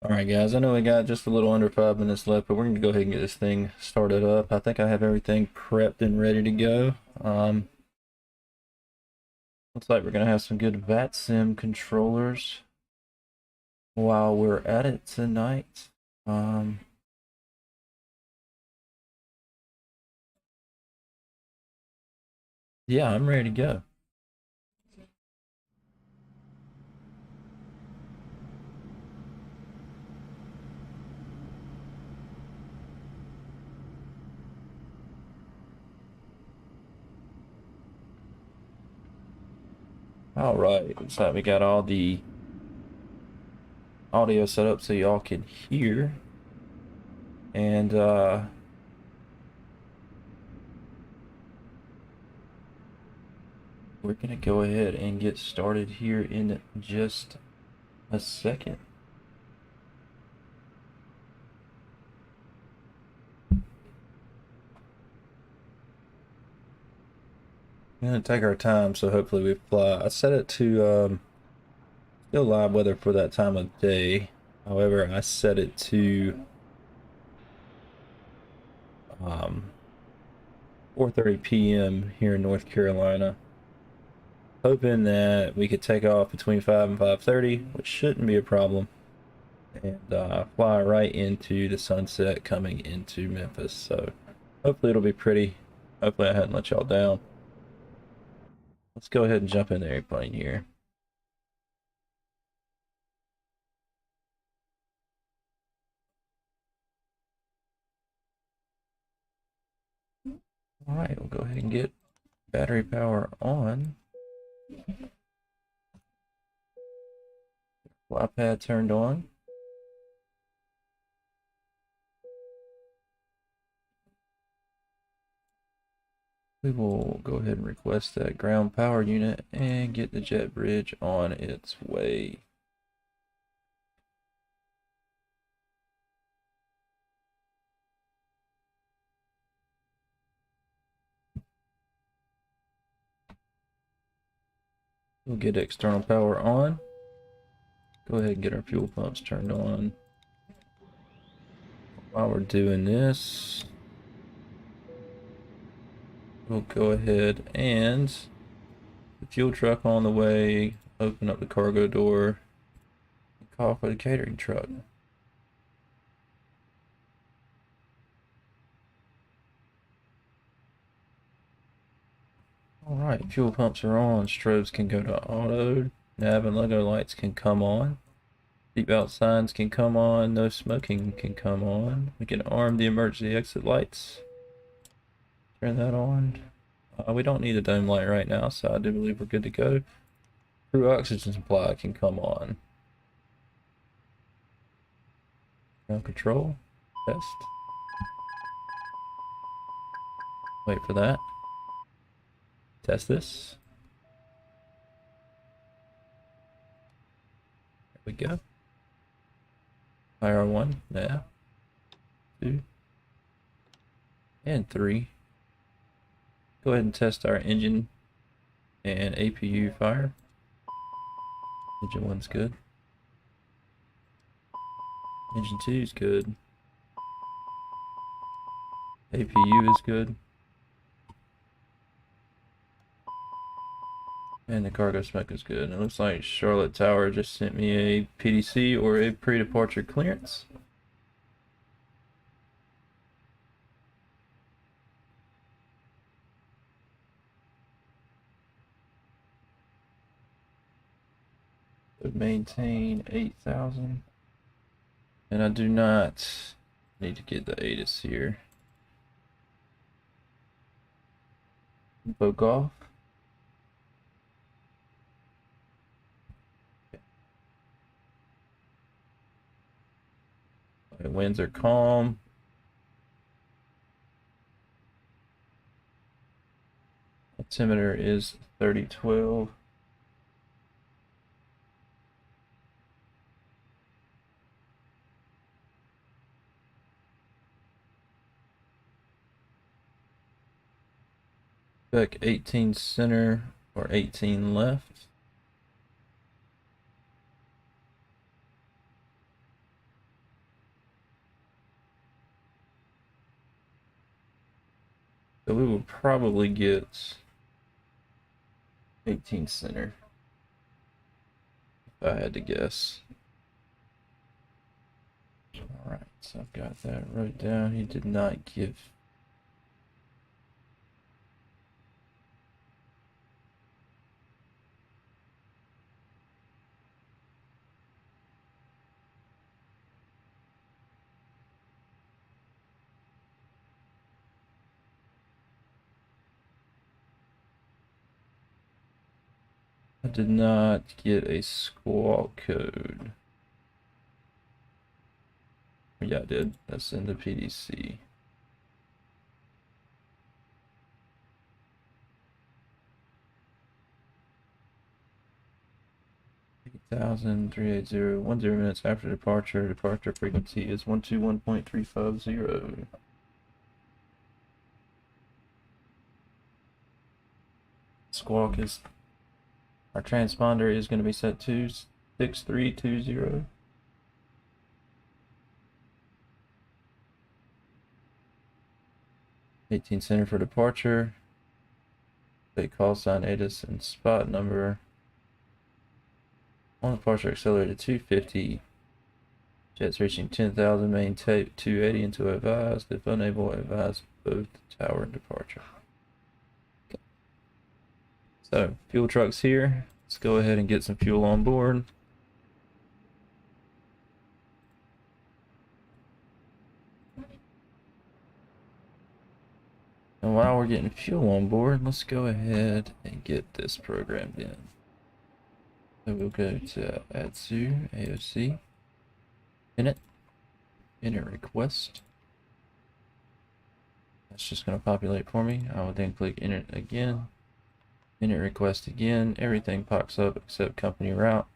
Alright guys, I know we got just a little under 5 minutes left, but we're going to go ahead and get this thing started up. I think I have everything prepped and ready to go. Looks like we're going to have some good VATSIM controllers while we're at it tonight. Yeah, I'm ready to go. Alright, looks like we got all the audio set up so y'all can hear. And we're going to go ahead and get started here in just a second. We're going to take our time, so hopefully we fly. I set it to still live weather for that time of day. However, I set it to 4:30 p.m. here in North Carolina, hoping that we could take off between 5 and 5:30, which shouldn't be a problem, and fly right into the sunset coming into Memphis. So hopefully it'll be pretty. Hopefully I hadn't let y'all down. Let's go ahead and jump in the airplane here. All right, we'll go ahead and get battery power on. Fly pad turned on. We will go ahead and request that ground power unit and get the jet bridge on its way. We'll get external power on. Go ahead and get our fuel pumps turned on. While we're doing this, we'll go ahead and the fuel truck on the way, open up the cargo door, and call for the catering truck. Alright, fuel pumps are on, strobes can go to auto, nav and logo lights can come on. Seatbelt signs can come on, no smoking can come on. We can arm the emergency exit lights. Turn that on. We don't need a dome light right now, so I do believe we're good to go. Crew oxygen supply can come on. Ground control. Test. Wait for that. Test this. There we go. IR1 now. 2 and 3. Go ahead and test our engine and APU fire. Engine 1's good. Engine 2 is good. APU is good. And the cargo smoke is good. And it looks like Charlotte Tower just sent me a PDC or a pre-departure clearance. Would maintain 8,000. And I do not need to get the ATIS here. Book off. Okay. Winds are calm. Altimeter is 3012. Spec 18 center or 18 left. So we will probably get 18 center, if I had to guess. Alright, so I've got that wrote down. He did not give. I did not get a squawk code. Yeah, I did. That's in the PDC. 8,380, 10 minutes after departure. Departure frequency is 121.350. Squawk is, our transponder is going to be set to 6320. '18 center for departure. State call sign ATIS and spot number. On departure accelerated 250. Jets reaching 10,000, main tape 280 until advised. If unable, advise both tower and departure. Okay. So, fuel truck's here. Let's go ahead and get some fuel on board. And while we're getting fuel on board, let's go ahead and get this programmed in. So we'll go to VATSIM, AOC, init request. That's just going to populate for me. I will then click init again, init request again. Everything pops up except company route.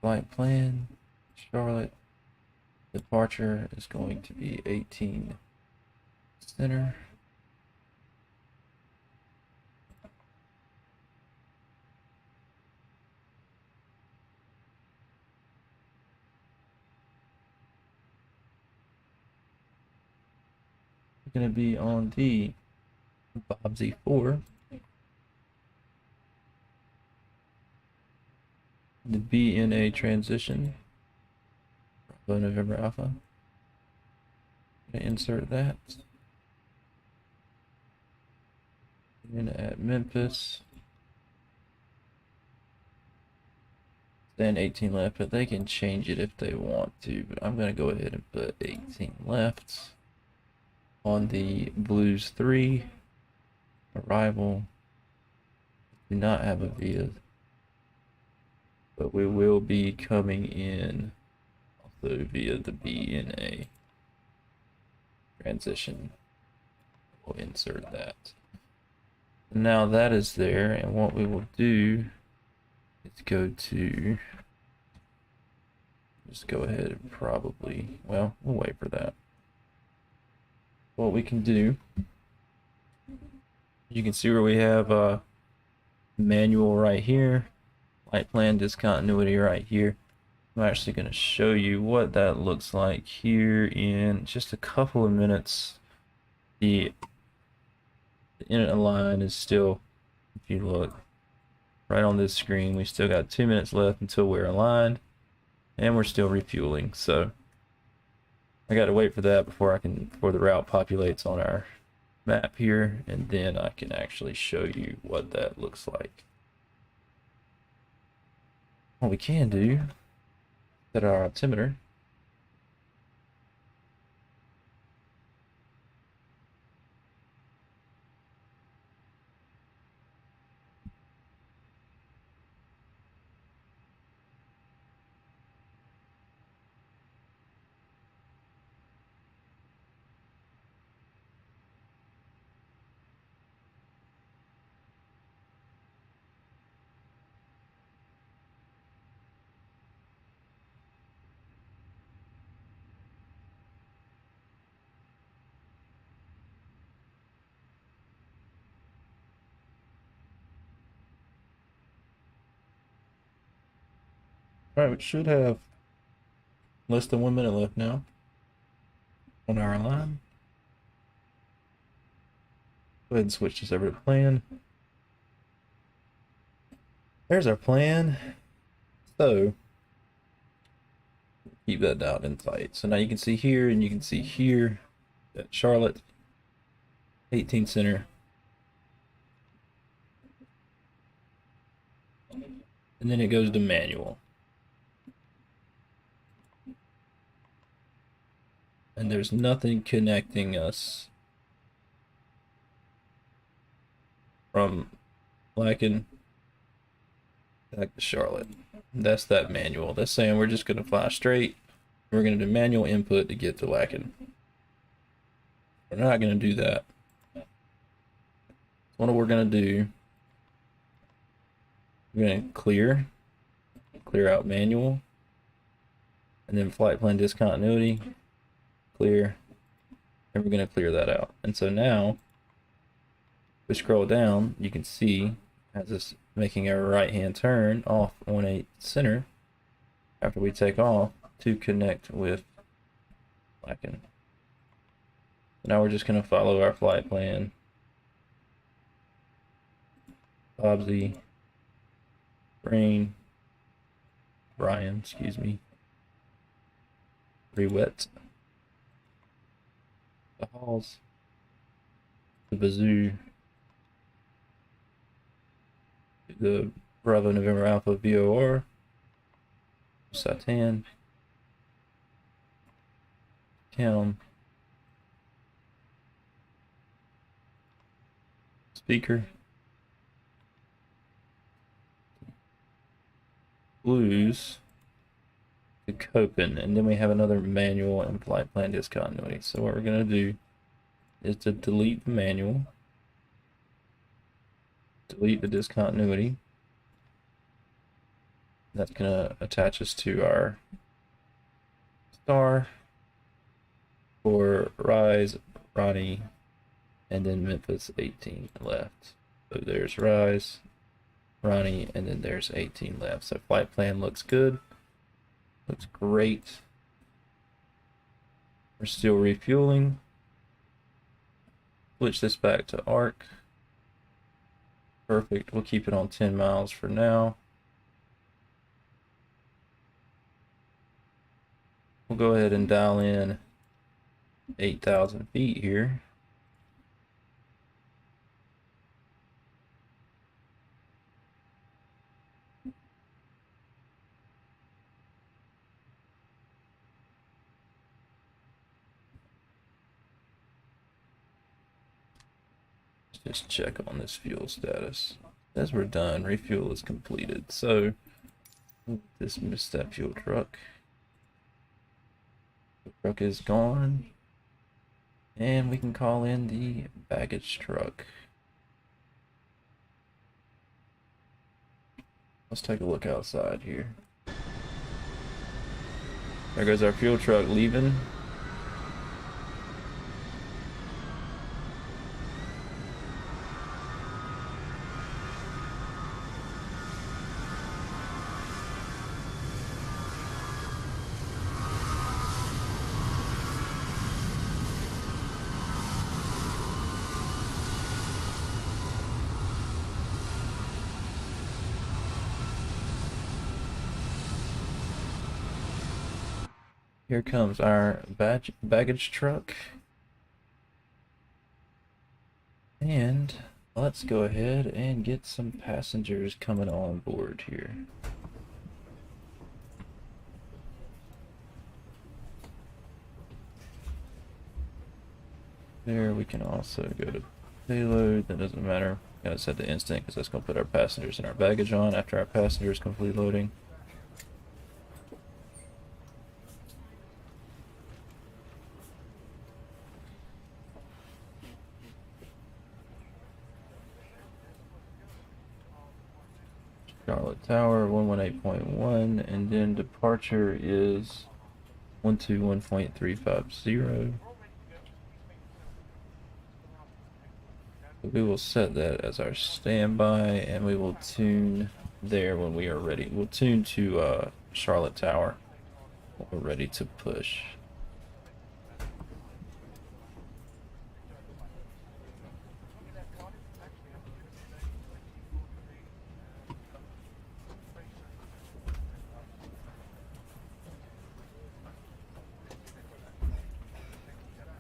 Flight plan, Charlotte. Departure is going to be 18 center. We're going to be on the Bob Z4. The BNA transition. Bravo November Alpha. Gonna insert that. And at Memphis. Then 18 left, but they can change it if they want to. But I'm gonna go ahead and put 18 left. On the Blues 3. Arrival. Do not have a via. But we will be coming in also via the BNA transition. We'll insert that. Now that is there, and what we will do is go to, just go ahead and probably, well, we'll wait for that. What we can do, you can see where we have manual right here, flight plan discontinuity right here. I'm actually going to show you what that looks like here in just a couple of minutes. The init line is still, if you look right on this screen, we still got 2 minutes left until we're aligned, and we're still refueling. So I got to wait for that before the route populates on our map here, and then I can actually show you what that looks like. What we can do, set our altimeter. All right, we should have Less than 1 minute left now on our line. Go ahead and switch this over to plan. There's our plan. So keep that down in sight. So now you can see here and you can see here that Charlotte 18 center. And then it goes to manual. And there's nothing connecting us from Lacken back to Charlotte. That's that manual. That's saying we're just going to fly straight. We're going to do manual input to get to Lacken. We're not going to do that. What we're going to do, we're going to clear out manual, and then flight plan discontinuity, clear, and we're going to clear that out. And so now, if we scroll down, you can see as this making a right-hand turn off 18 center after we take off to connect with Lacken. Now we're just going to follow our flight plan. Bobsy, Brian, excuse me, Rewet, the Halls, the Bazoo, the Bravo November Alpha VOR, Satan, Town, Speaker, Blues to Copen, and then we have another manual and flight plan discontinuity. So what we're going to do is to delete the manual, delete the discontinuity. That's going to attach us to our star for Rise, Ronnie, and then Memphis 18 left. So there's Rise, Ronnie, and then there's 18 left. So flight plan looks good. Looks great. We're still refueling. Switch this back to ARC. Perfect. We'll keep it on 10 miles for now. We'll go ahead and dial in 8,000 feet here. Just check on this fuel status. As we're done, refuel is completed. So dismiss that fuel truck. The truck is gone. And we can call in the baggage truck. Let's take a look outside here. There goes our fuel truck leaving. Here comes our baggage truck. And let's go ahead and get some passengers coming on board here. There, we can also go to payload. That doesn't matter. Gotta set the instant because that's going to put our passengers and our baggage on after our passengers complete loading. Charlotte Tower 118.1, and then departure is 121.350. We will set that as our standby, and we will tune there when we are ready. We'll tune to Charlotte Tower. We're ready to push.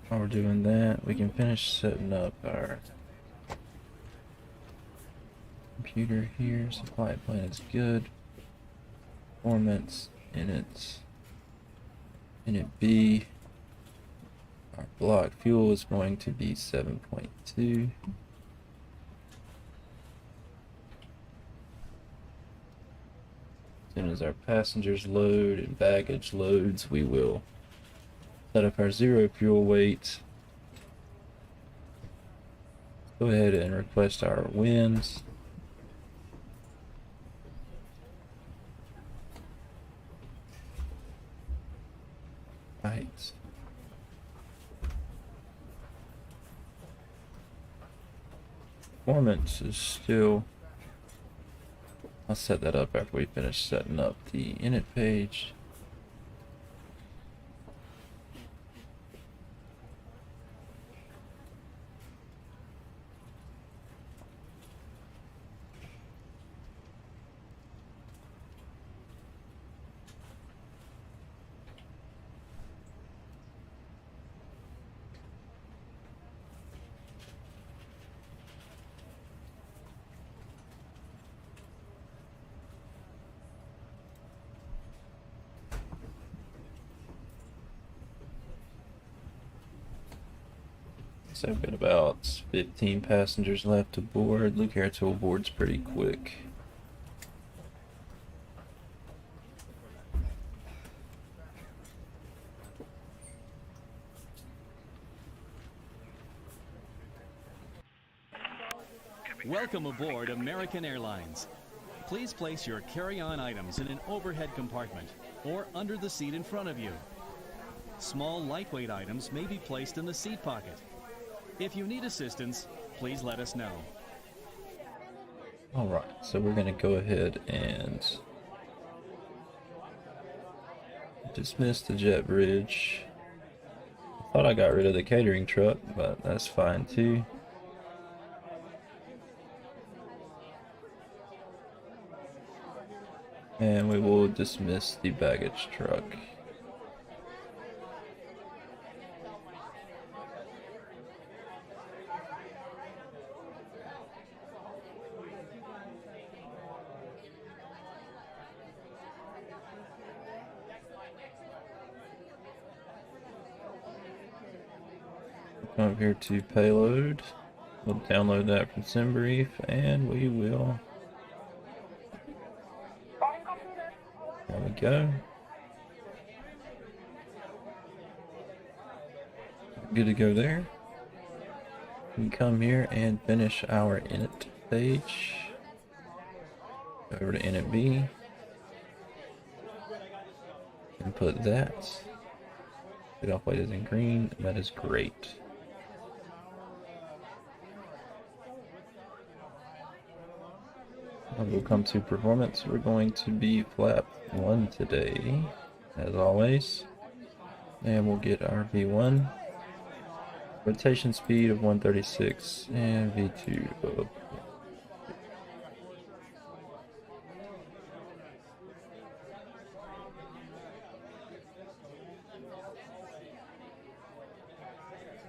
While we're doing that, we can finish setting up our computer here. Supply plan is good. Performance, init B. Our block fuel is going to be 7.2. As soon as our passengers load and baggage loads, we will set up our zero fuel weight. Go ahead and request our winds. Right. Performance is still. I'll set that up after we finish setting up the init page. So I've got about 15 passengers left to board. Luke Airtool boards pretty quick. Welcome aboard American Airlines. Please place your carry-on items in an overhead compartment or under the seat in front of you. Small, lightweight items may be placed in the seat pocket. If you need assistance, please let us know. Alright, so we're going to go ahead and dismiss the jet bridge. I thought I got rid of the catering truck, but that's fine too. And we will dismiss the baggage truck. Come up here to payload. We'll download that from SimBrief, and we will. There we go. Good to go there. We can come here and finish our init page. Go over to init B. Input that. Get off weight is in green. That is great. We'll come to performance. We're going to be flap 1 today, as always. And we'll get our V1. Rotation speed of 136 and V2 of.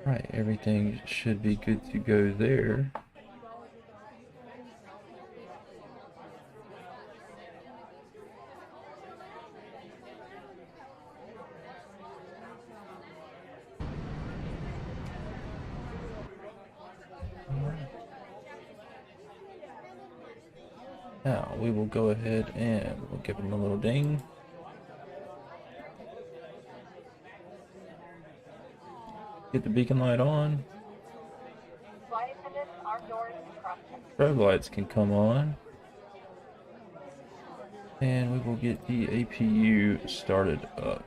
Right, everything should be good to go there. Now we will go ahead and we'll give him a little ding. Get the beacon light on. Strobe lights can come on. And we will get the APU started up.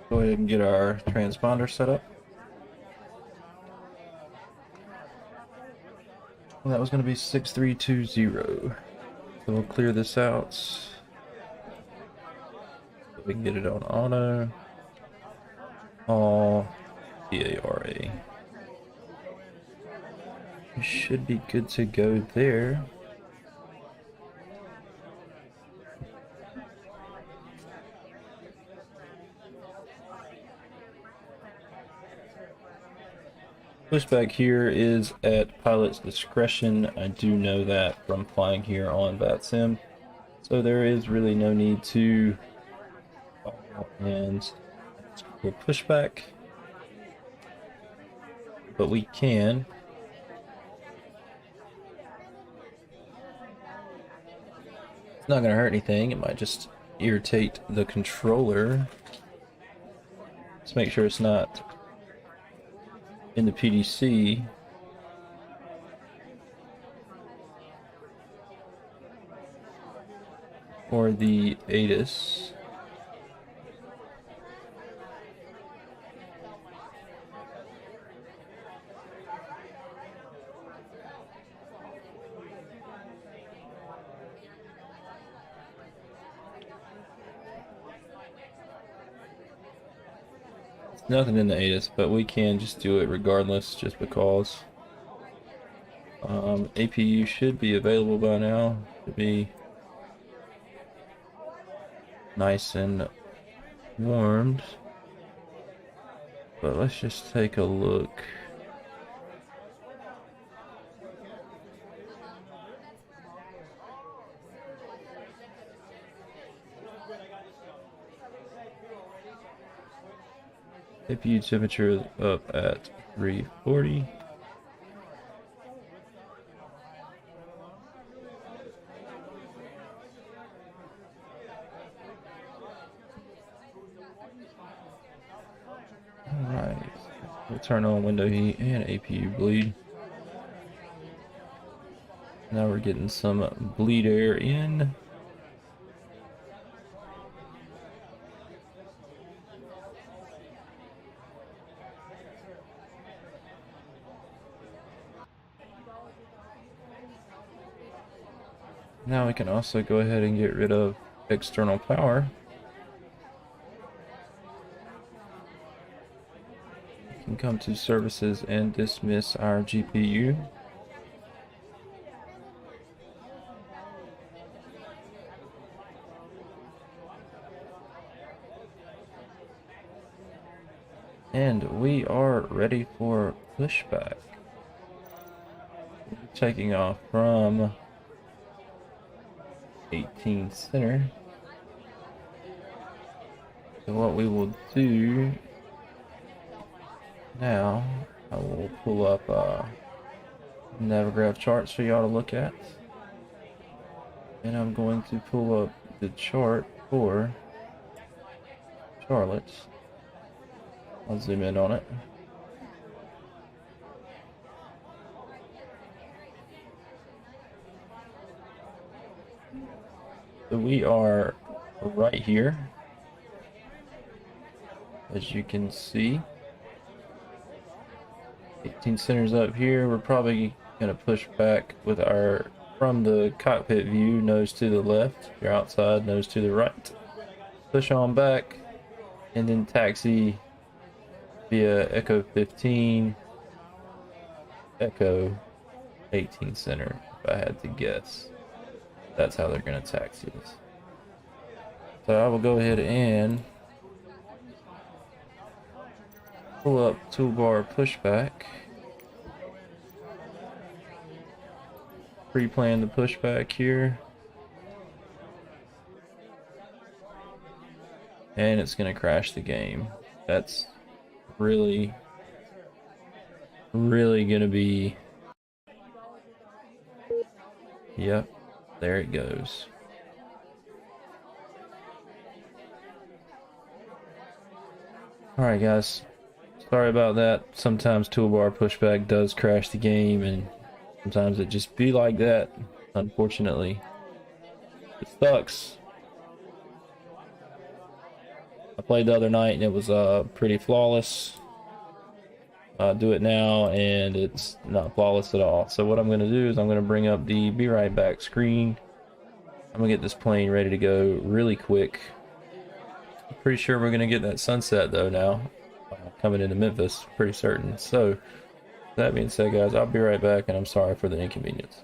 Go ahead and get our transponder set up. And that was going to be 6320. So we'll clear this out. So we can get it on auto. All DARA. We should be good to go there. Pushback here is at pilot's discretion. I do know that from flying here on VATSIM. So there is really no need to and we'll push back. But we can. It's not going to hurt anything. It might just irritate the controller. Let's make sure it's not in the PDC. Or the ATIS. Nothing in the ATIS, but we can just do it regardless, just because. APU should be available by now to be nice and warmed. But let's just take a look. APU temperature is up at 340. Alright, we'll turn on window heat and APU bleed. Now we're getting some bleed air in. Now we can also go ahead and get rid of external power. We can come to services and dismiss our GPU. And we are ready for pushback. Taking off from 18 center. So what we will do now, I will pull up Navigraph charts for y'all to look at, and I'm going to pull up the chart for Charlotte. I'll zoom in on it. So we are right here, as you can see. 18 centers up here. We're probably going to push back with our, from the cockpit view, nose to the left. If you're outside, nose to the right. Push on back, and then taxi via Echo 15, Echo 18 center, if I had to guess. That's how they're going to taxi us. So I will go ahead and pull up toolbar pushback. Pre-plan the pushback here. And it's going to crash the game. That's really going to be... Yep. There it goes. Alright guys, sorry about that. Sometimes toolbar pushback does crash the game, and sometimes it just be like that, unfortunately. It sucks. I played the other night and it was pretty flawless. Do it now and it's not flawless at all. So what I'm going to do is I'm going to bring up the be right back screen. I'm going to get this plane ready to go really quick. I'm pretty sure we're going to get that sunset though now, coming into Memphis, pretty certain. So that being said, guys, I'll be right back and I'm sorry for the inconvenience.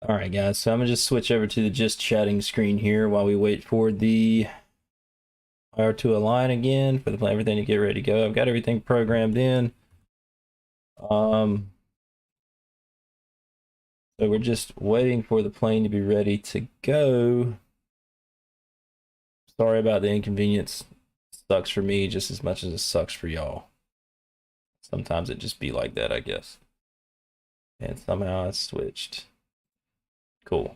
All right, guys. So I'm gonna just switch over to the just chatting screen here while we wait for the fire to align again for the everything to get ready to go. I've got everything programmed in. So we're just waiting for the plane to be ready to go. Sorry about the inconvenience. Sucks for me just as much as it sucks for y'all. Sometimes it just be like that, I guess. And somehow I switched. Cool.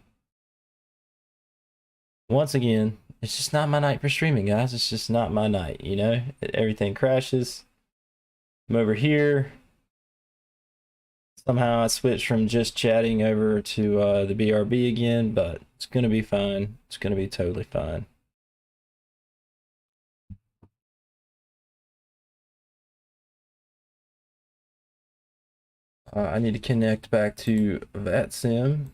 Once again, it's just not my night for streaming, guys. It's just not my night, you know? Everything crashes. I'm over here. Somehow I switched from just chatting over to the BRB again, but it's going to be fine. It's going to be totally fine. I need to connect back to VATSIM.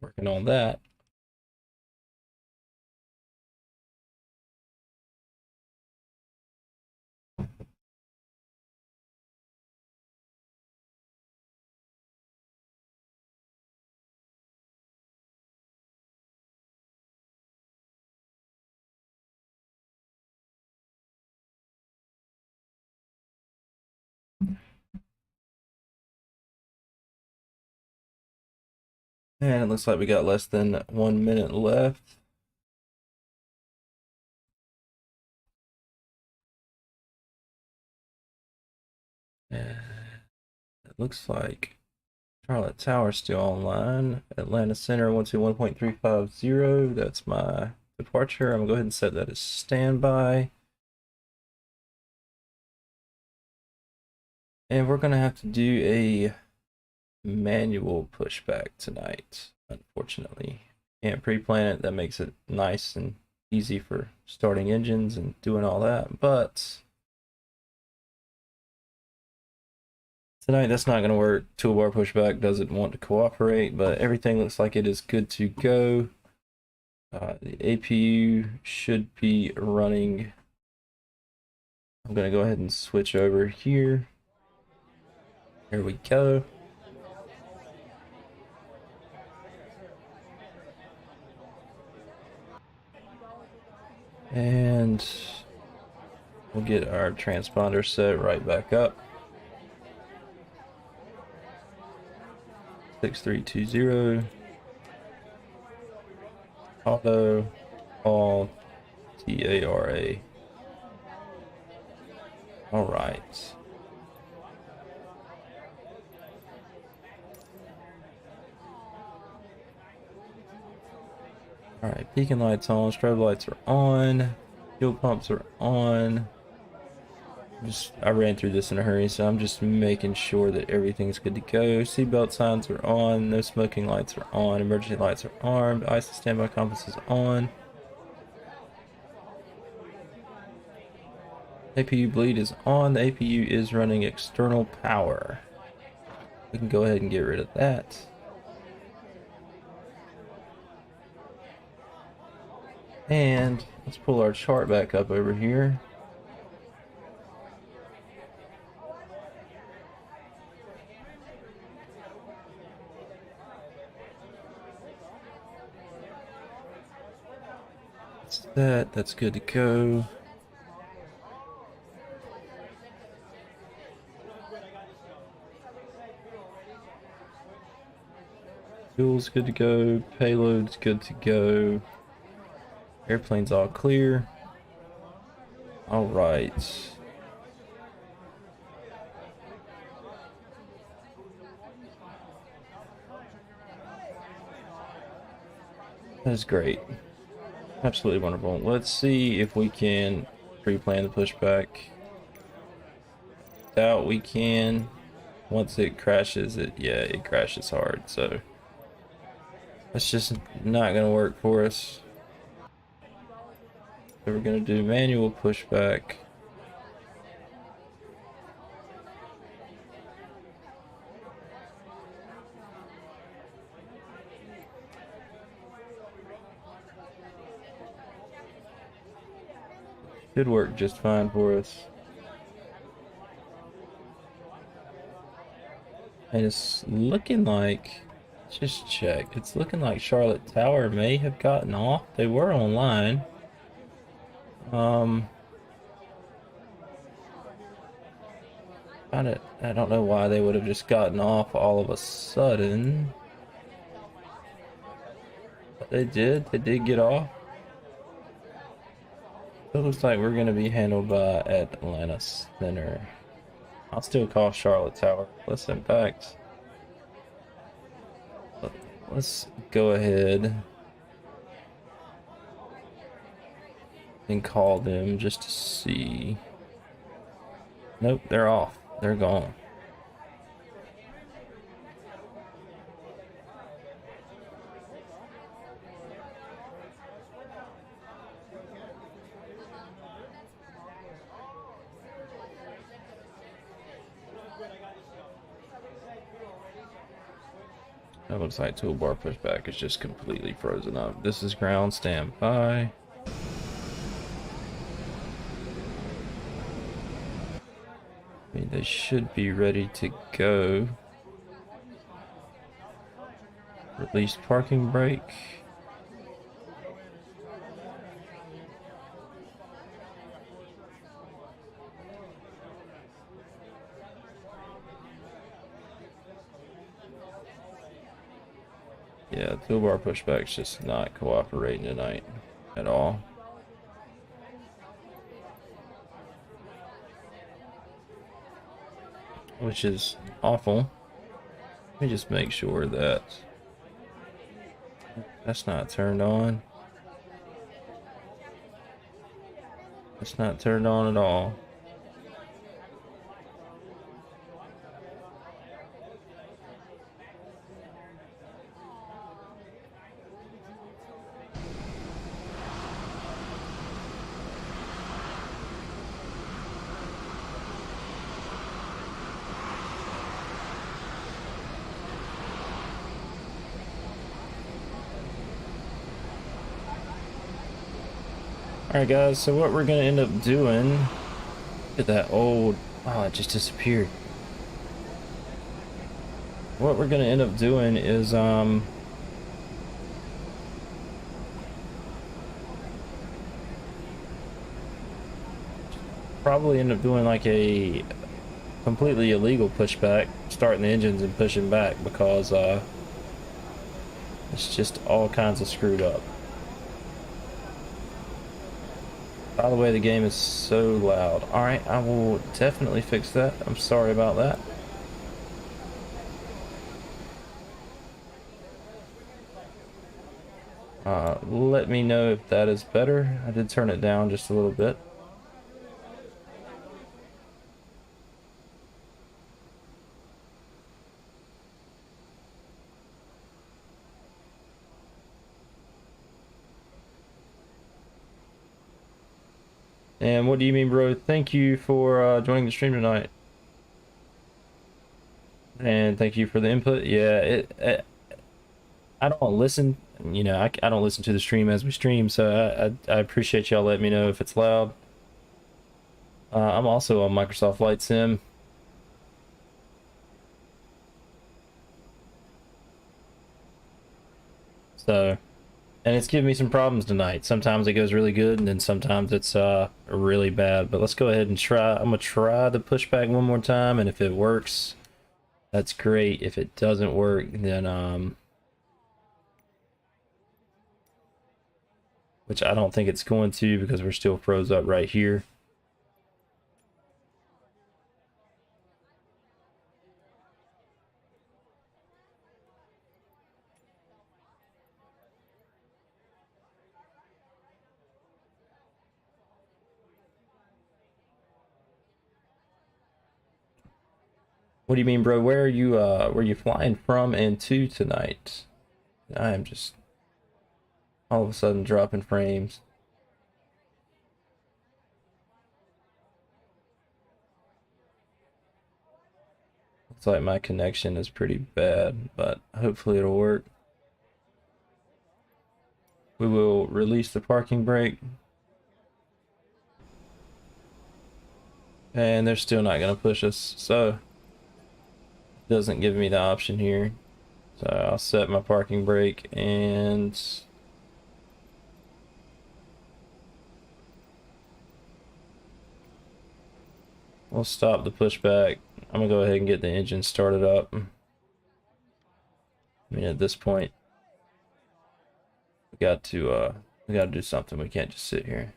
Working on that. And it looks like we got less than 1 minute left. And it looks like Charlotte Tower still online. Atlanta Center 121.350. That's my departure. I'm gonna go ahead and set that as standby. And we're gonna have to do a manual pushback tonight, unfortunately. Can't pre-plan it. That makes it nice and easy for starting engines and doing all that, but tonight that's not going to work. Toolbar pushback doesn't want to cooperate, but everything looks like it is good to go. The APU should be running. I'm going to go ahead and switch over here. Here we go. And we'll get our transponder set right back up. 6320. Auto, all TARA. All right. All right, beacon lights on, strobe lights are on, fuel pumps are on. I ran through this in a hurry, so I'm just making sure that everything's good to go. Seatbelt signs are on, no smoking lights are on, emergency lights are armed, ISO standby compass is on. APU bleed is on, the APU is running external power. We can go ahead and get rid of that. And let's pull our chart back up over here. That's good to go. Fuel's good to go, payload's good to go. Airplane's all clear. All right. That is great. Absolutely wonderful. Let's see if we can pre-plan the pushback. Doubt we can. Once it crashes, it crashes hard. So that's just not gonna work for us. So we're gonna do manual pushback. Should work just fine for us. And it's looking like, let's just check. It's looking like Charlotte Tower may have gotten off. They were online. Um, I don't know why they would have just gotten off all of a sudden. But they did. They did get off. It looks like we're going to be handled by Atlanta Center. I'll still call Charlotte Tower. Let's impact. Let's go ahead and call them just to see. Nope, they're off. They're gone. That looks like toolbar pushback is just completely frozen up. This is ground, stand by. I mean, they should be ready to go. Release parking brake. Yeah, toolbar pushback's just not cooperating tonight at all. Which is awful. Let me just make sure that that's not turned on. It's not turned on at all. Alright guys, so what we're gonna end up doing, look at that old, oh, it just disappeared. What we're gonna end up doing is probably end up doing like a completely illegal pushback, starting the engines and pushing back, because it's just all kinds of screwed up. By the way, the game is so loud. Alright, I will definitely fix that. I'm sorry about that. Let me know if that is better. I did turn it down just a little bit. And what do you mean, bro? Thank you for joining the stream tonight. And thank you for the input. Yeah, I don't listen, you know, I don't listen to the stream as we stream, so I appreciate y'all letting me know if it's loud. I'm also on Microsoft Flight Sim. So, and it's giving me some problems tonight. Sometimes it goes really good, and then sometimes it's really bad. But let's go ahead and try. I'm gonna try the pushback one more time, and if it works, that's great. If it doesn't work, then which I don't think it's going to, because we're still froze up right here. What do you mean, bro? Where are you flying from and to tonight? I am just all of a sudden dropping frames. Looks like my connection is pretty bad, but hopefully it'll work. We will release the parking brake. And they're still not gonna push us, so doesn't give me the option here. So I'll set my parking brake and we'll stop the pushback. I'm gonna go ahead and get the engine started up. I mean, at this point, we got to do something. We can't just sit here.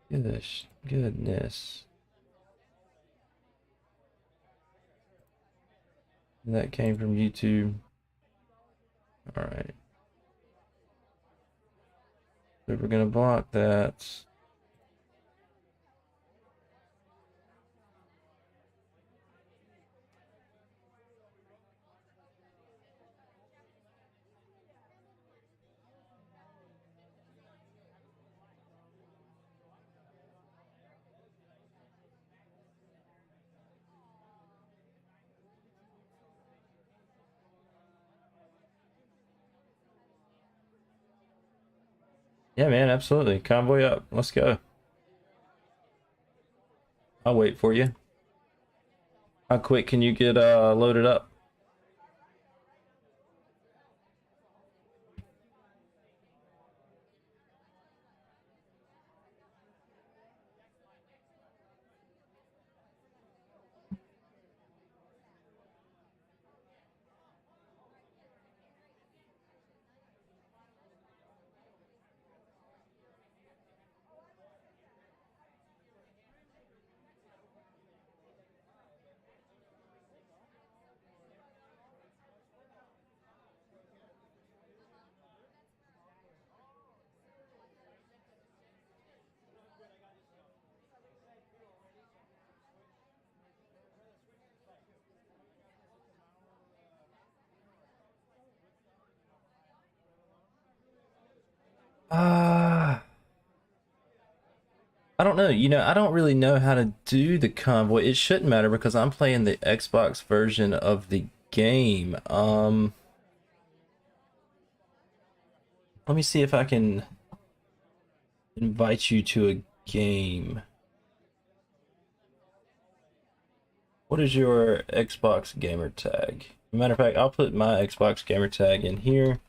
Goodness. That came from YouTube. All right. So we're gonna block that. Yeah, man, absolutely. Convoy up. Let's go. I'll wait for you. How quick can you get loaded up? Ah. I don't know. You know, I don't really know how to do the convoy. It shouldn't matter because I'm playing the Xbox version of the game. Let me see if I can invite you to a game. What is your Xbox gamer tag? Matter of fact, I'll put my Xbox gamer tag in here.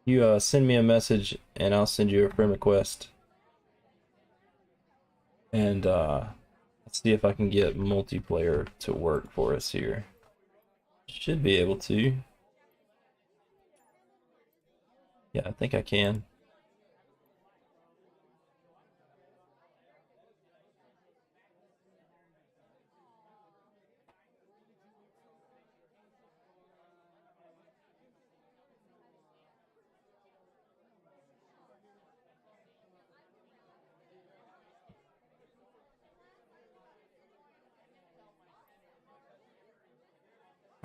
You send me a message and I'll send you a friend request. And let's see if I can get multiplayer to work for us here. Should be able to. Yeah, I think I can.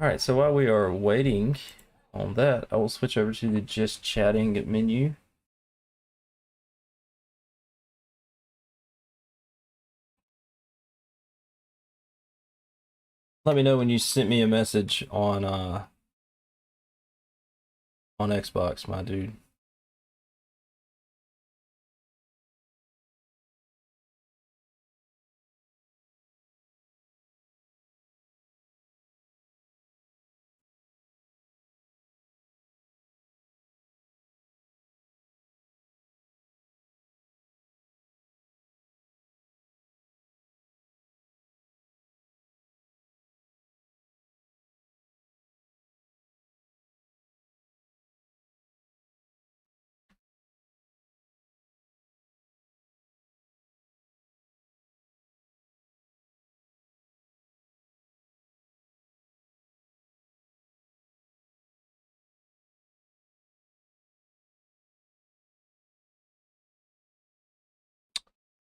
Alright, so while we are waiting on that, I will switch over to the just chatting menu. Let me know when you sent me a message on Xbox, my dude.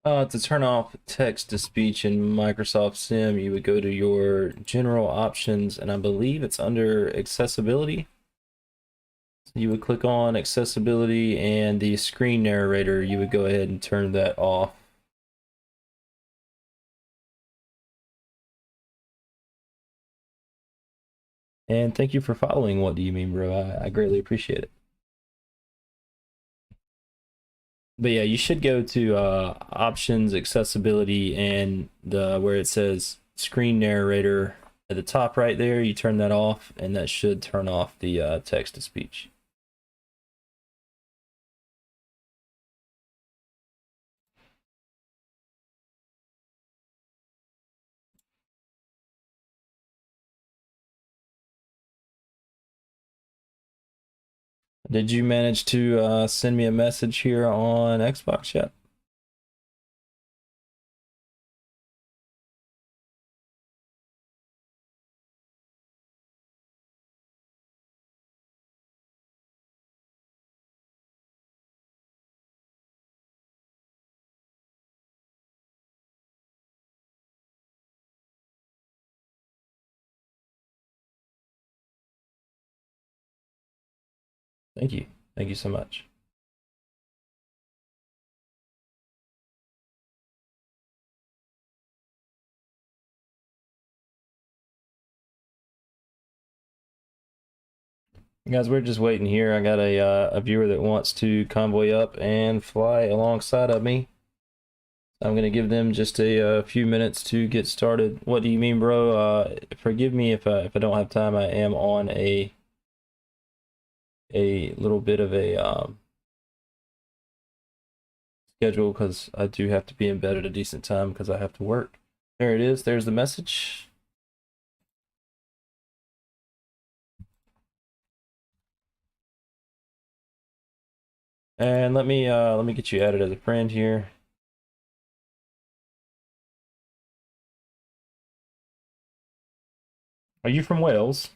To turn off text to speech in Microsoft Sim, you would go to your general options, and I believe it's under accessibility. You would click on accessibility, and the screen narrator, you would go ahead and turn that off. And thank you for following What Do You Mean, Bro? I greatly appreciate it. But yeah, you should go to options, accessibility, and the where it says screen narrator at the top right there. You turn that off, and that should turn off the text to speech. Did you manage to send me a message here on Xbox yet? Thank you. Thank you so much. Guys, we're just waiting here. I got a viewer that wants to convoy up and fly alongside of me. I'm gonna give them just a few minutes to get started. What do you mean, bro? Forgive me if I don't have time. I am on a little bit of a schedule because I do have to be in bed at a decent time because I have to work. There it is. There's the message. And let me get you added as a friend here. Are you from Wales?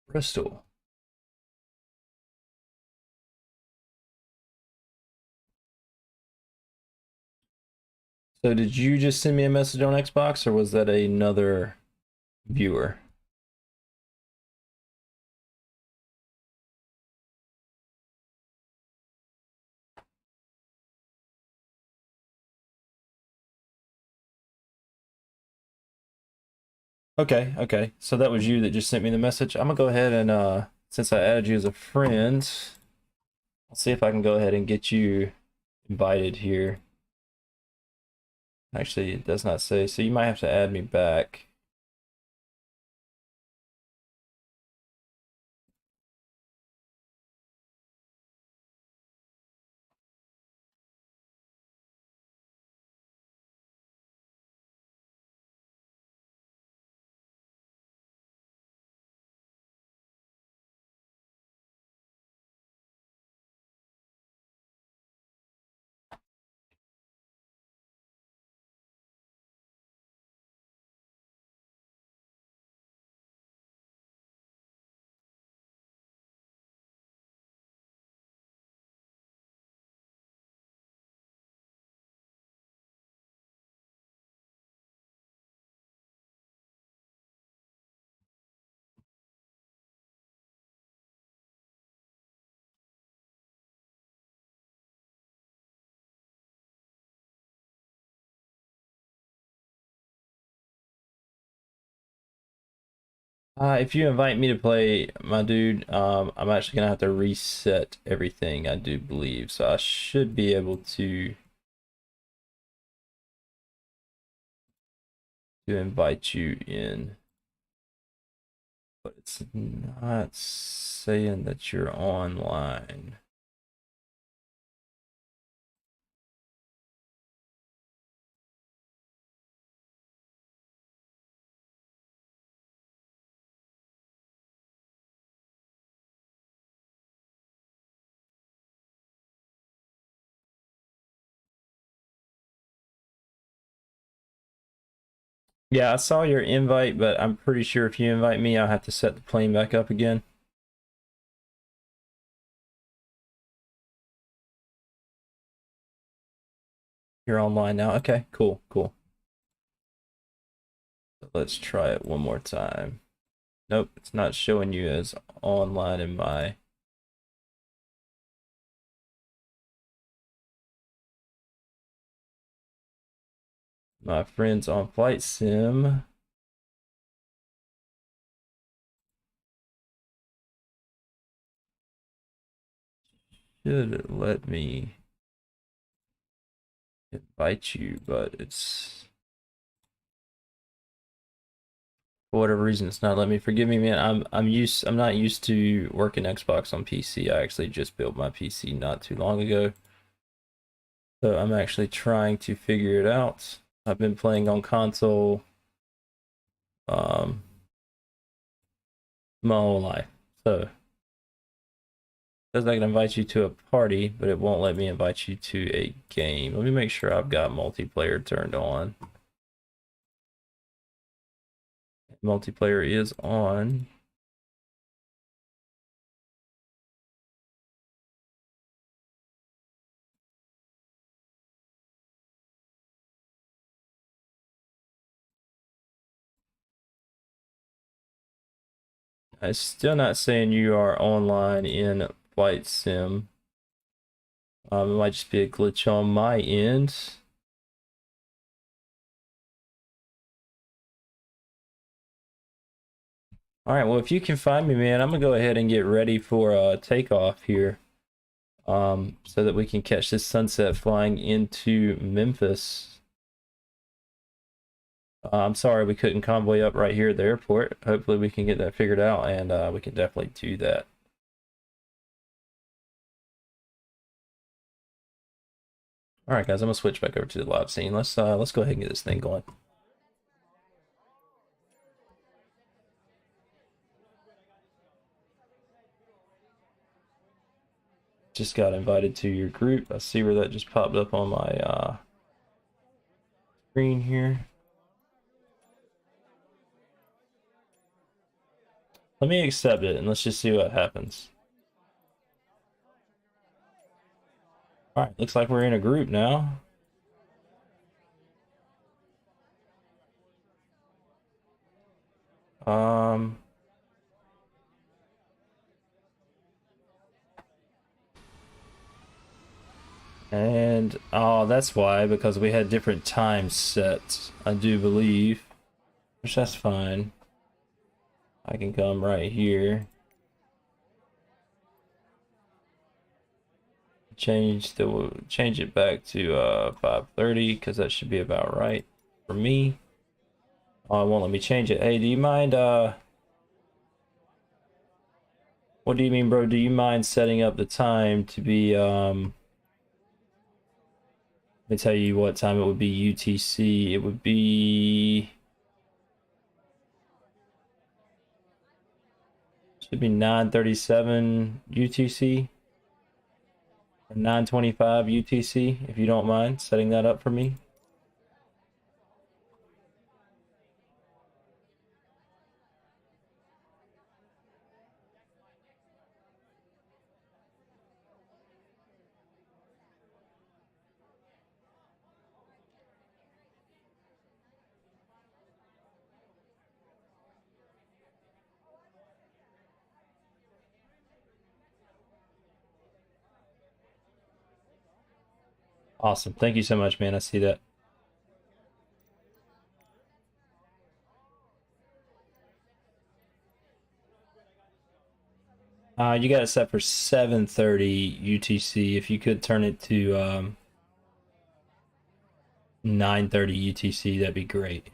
Bristol. So did you just send me a message on Xbox or was that another viewer? Okay, okay. So that was you that just sent me the message. I'm gonna go ahead and since I added you as a friend, I'll see if I can go ahead and get you invited here. Actually, it does not say, so you might have to add me back. If you invite me to play, my dude, I'm actually gonna have to reset everything, I do believe. So I should be able to invite you in, but it's not saying that you're online. Yeah, I saw your invite, but I'm pretty sure if you invite me, I'll have to set the plane back up again. You're online now. Okay, cool, cool. So Let's try it one more time. Nope, it's not showing you as online in my friends on Flight Sim. Should let me invite you, but it's for whatever reason it's not letting me. Forgive me, man. I'm not used to working Xbox on PC. I actually just built my PC not too long ago. So I'm actually trying to figure it out. I've been playing on console my whole life. So it says I can invite you to a party, but it won't let me invite you to a game. Let me make sure I've got multiplayer turned on. Multiplayer is on. It's still not saying you are online in Flight Sim. It might just be a glitch on my end. All right, well, if you can find me, man, I'm gonna go ahead and get ready for takeoff here, so that we can catch this sunset flying into Memphis. I'm sorry we couldn't convoy up right here at the airport. Hopefully we can get that figured out, and we can definitely do that. All right, guys, I'm gonna switch back over to the live scene. Let's go ahead and get this thing going. Just got invited to your group. I see where that just popped up on my screen here. Let me accept it and let's just see what happens. All right, looks like we're in a group now. And oh, that's why, because we had different times set, I do believe, which that's fine. I can come right here. Change it back to 5:30 because that should be about right for me. Oh, it won't let me change it. Hey, do you mind what do you mean, bro? Do you mind setting up the time to be let me tell you what time it would be UTC. It would be should be 9:37 UTC or 9:25 UTC if you don't mind setting that up for me. Awesome. Thank you so much, man. I see that. You got it set for 7:30 UTC. If you could turn it to 9:30 UTC, that'd be great.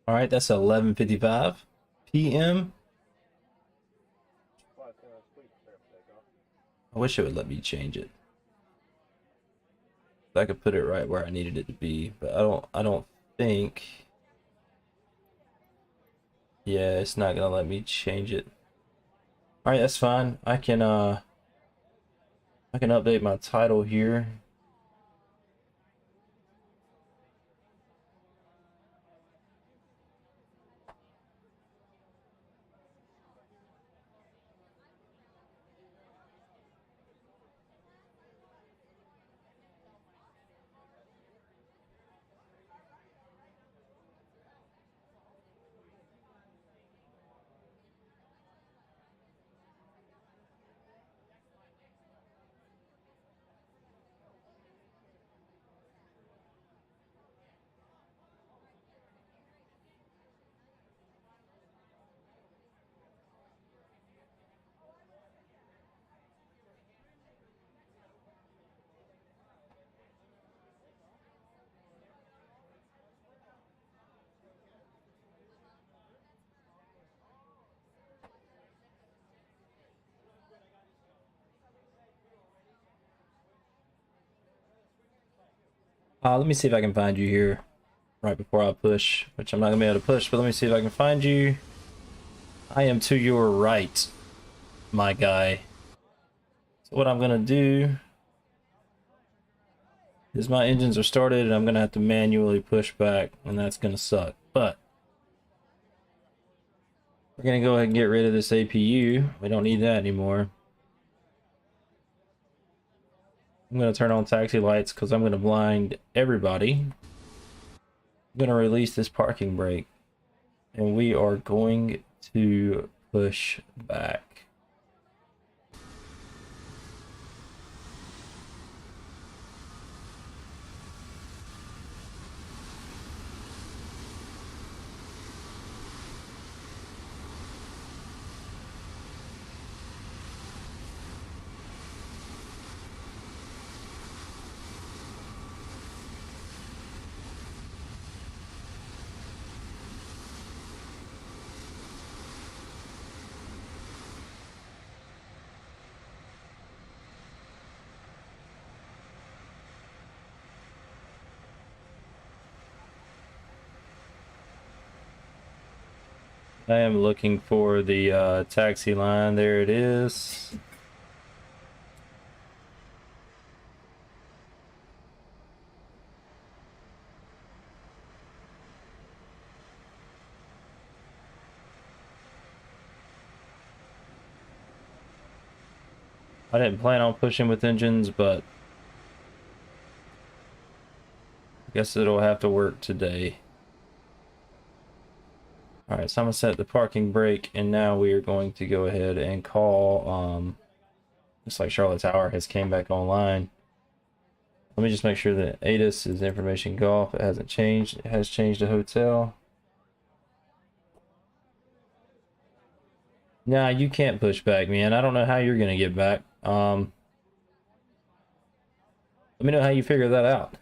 All right, that's 11:55 p.m. I wish it would let me change it. I could put it right where I needed it to be, but I don't think Yeah, it's not gonna let me change it. All right, that's fine. I can update my title here. Let me see if I can find you here right before I push, which I'm not gonna be able to push, but let me see if I can find you. I am to your right, my guy. So what I'm gonna do is my engines are started and I'm gonna have to manually push back, and that's gonna suck. But we're gonna go ahead and get rid of this APU. We don't need that anymore. I'm gonna turn on taxi lights because I'm gonna blind everybody. I'm gonna release this parking brake, and we are going to push back. I am looking for the taxi line. There it is. I didn't plan on pushing with engines, but I guess it'll have to work today. Alright, so I'm gonna set the parking brake, and now we are going to go ahead and call, looks like Charlotte Tower has came back online. Let me just make sure that ATIS is information golf. It hasn't changed. It has changed to hotel. Nah, you can't push back, man. I don't know how you're gonna get back. Let me know how you figure that out.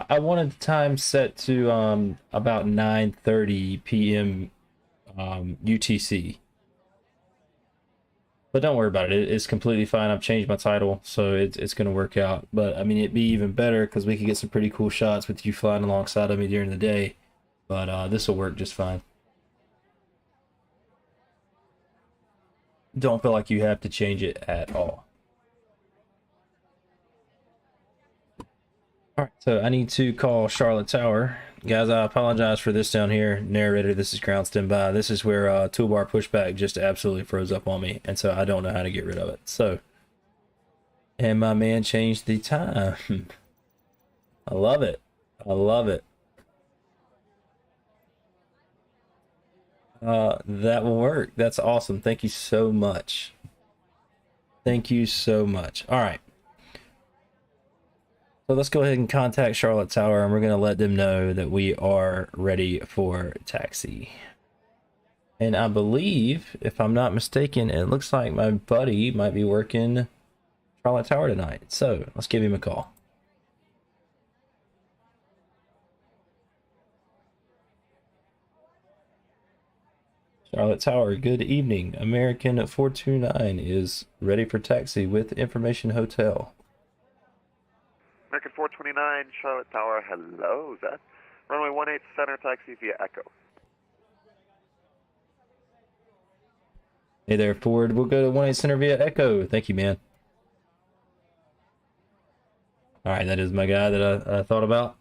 I wanted the time set to about 9:30 p.m. UTC. But don't worry about it. It's completely fine. I've changed my title, so it's gonna work out. But I mean, it'd be even better because we could get some pretty cool shots with you flying alongside of me during the day. But this will work just fine. Don't feel like you have to change it at all. Alright, so I need to call Charlotte Tower. Guys, I apologize for this down here. Narrator, this is ground standby. This is where toolbar pushback just absolutely froze up on me, and so I don't know how to get rid of it. So, and my man changed the time. I love it. I love it. That will work. That's awesome. Thank you so much. Thank you so much. All right. So let's go ahead and contact Charlotte Tower, and we're going to let them know that we are ready for taxi. And I believe, if I'm not mistaken, it looks like my buddy might be working Charlotte Tower tonight. So let's give him a call. Charlotte Tower, good evening. American 429 is ready for taxi with Information Hotel. American 429 429 Charlotte Tower. Hello, Zeth. Runway 18 center taxi via Echo. Hey there, Ford. We'll go to 18 Center via Echo. Thank you, man. Alright, that is my guy that I thought about.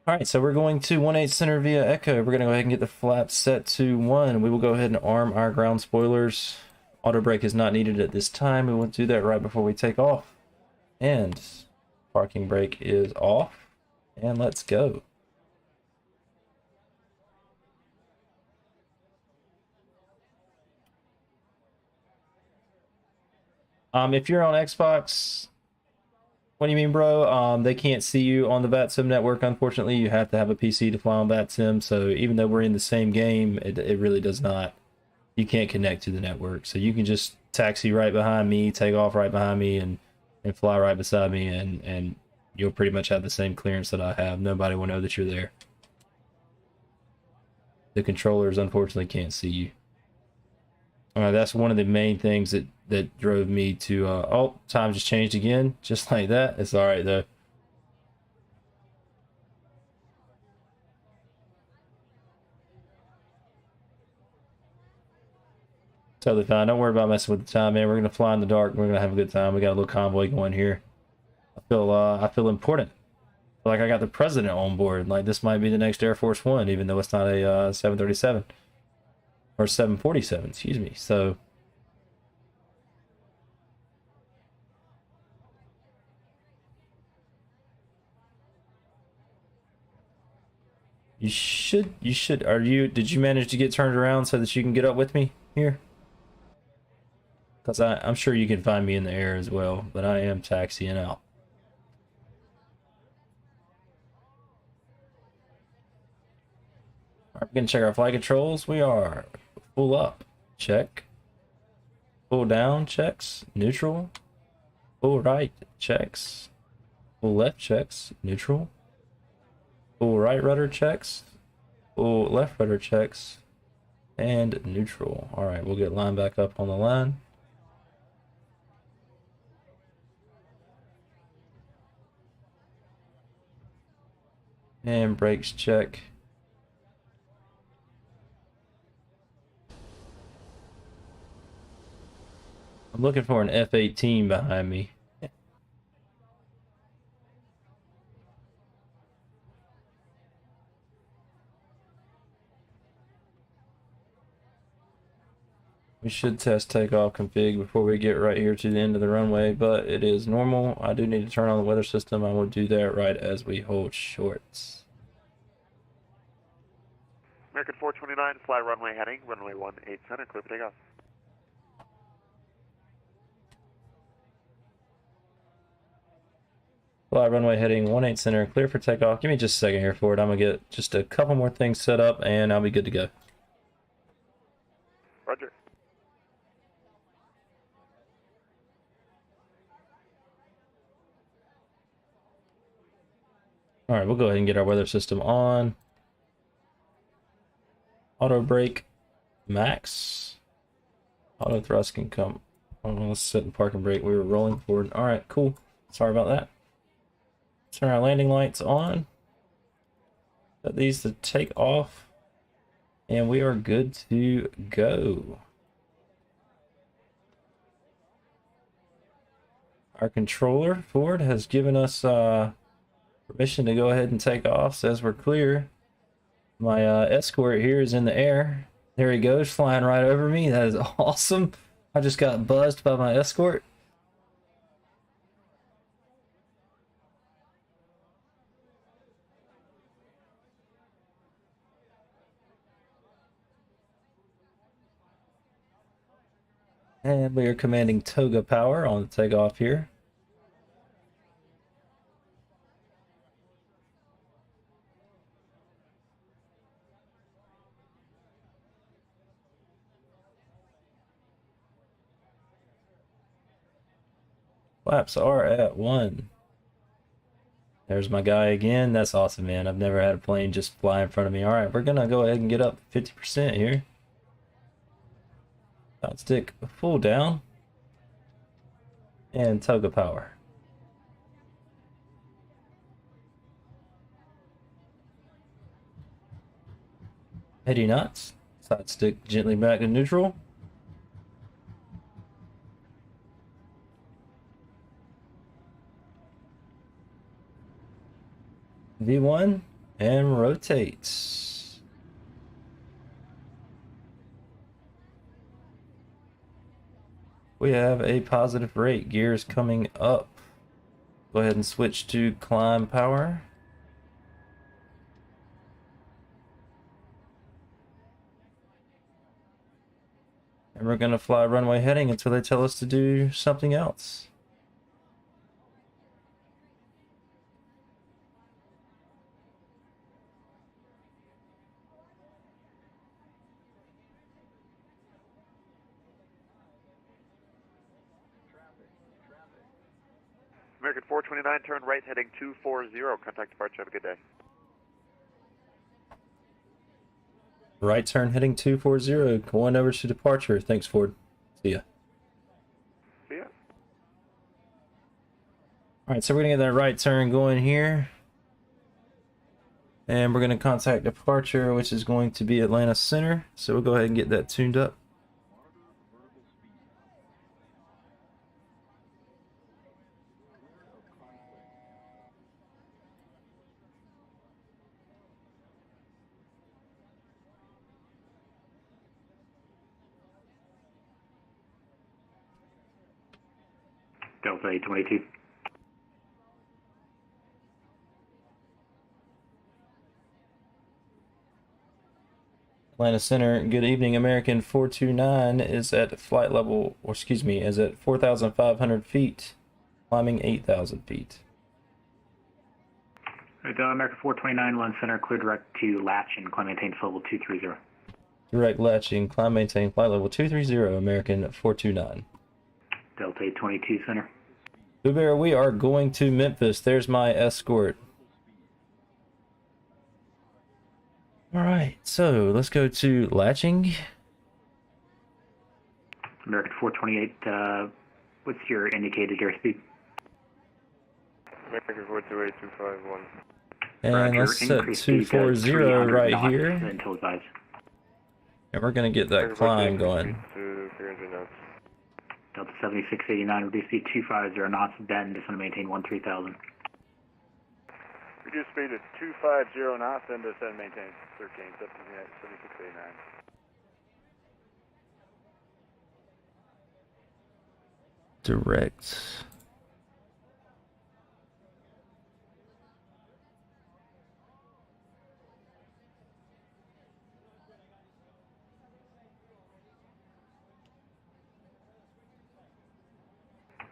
Alright, so we're going to 18 Center via Echo. We're going to go ahead and get the flaps set to 1. We will go ahead and arm our ground spoilers. Auto brake is not needed at this time. We will do that right before we take off. And parking brake is off. And let's go. If you're on Xbox, what do you mean, bro? They can't see you on the VATSIM network, unfortunately. You have to have a PC to fly on VATSIM, so even though we're in the same game, it really does not. You can't connect to the network. So you can just taxi right behind me, take off right behind me, and fly right beside me, and you'll pretty much have the same clearance that I have. Nobody will know that you're there. The controllers, unfortunately, can't see you. Alright, that's one of the main things that drove me to, oh, time just changed again, just like that. It's alright, though. Totally fine. Don't worry about messing with the time, man. We're gonna fly in the dark. We're gonna have a good time. We got a little convoy going here. I feel important. I feel like I got the president on board. Like this might be the next Air Force One, even though it's not a 737 or 747. Excuse me. So. You should, did you manage to get turned around so that you can get up with me here? Because I'm sure you can find me in the air as well, but I am taxiing out. Alright, we're gonna check our flight controls. We are full up, check. Full down, checks, neutral. Full right, checks. Full left, checks, neutral. Full right rudder checks, full left rudder checks, and neutral. Alright, we'll get line back up on the line. And brakes check. I'm looking for an F18 behind me. We should test takeoff config before we get right here to the end of the runway, but it is normal. I do need to turn on the weather system. I will do that right as we hold shorts. American 429, fly runway heading, runway 18 center, clear for takeoff. Fly runway heading 18 center, clear for takeoff. Give me just a second here, Ford. I'm gonna get just a couple more things set up and I'll be good to go. Roger. Alright, we'll go ahead and get our weather system on. Auto brake max. Auto thrust can come. Oh, let's set the parking brake. We were rolling forward. Alright, cool. Sorry about that. Turn our landing lights on. Set these to take off. And we are good to go. Our controller, Ford, has given us permission to go ahead and take off. Says we're clear. My escort here is in the air. There he goes, flying right over me. That is awesome. I just got buzzed by my escort. And we are commanding toga power on the takeoff here. Flaps are at 1. There's my guy again. That's awesome, man. I've never had a plane just fly in front of me. All right, we're gonna go ahead and get up 50% here. Stick full down. And toga power. 80 knots. Side stick gently back to neutral. V1 and rotates. We have a positive rate. Gears coming up. Go ahead and switch to climb power. And we're going to fly runway heading until they tell us to do something else. American 429, turn right heading 240. Contact departure. Have a good day. Right turn heading 240. Going over to departure. Thanks, Ford. See ya. See ya. Alright, so we're going to get that right turn going here. And we're going to contact departure, which is going to be Atlanta Center. So we'll go ahead and get that tuned up. Delta 822. Atlanta Center, good evening. American 429 is at flight level, or excuse me, is at 4,500 feet, climbing 8,000 feet. American 429, Lund Center, clear direct to latch and climb maintain level 230. Direct latching, climb maintain flight level 230, American 429. Delta 822 Center. Blue Bear, we are going to Memphis. There's my escort. Alright, so let's go to latching. American 428, what's your indicated airspeed? American 428, 251. And let's set 240 right here. Until advised. And we're going to get that climb going. To 300 knots. Delta 7689, reduce speed 250 knots, bend, descend to maintain 13,000. Reduce speed to 250 knots, then descend maintain 13, 7689. Direct.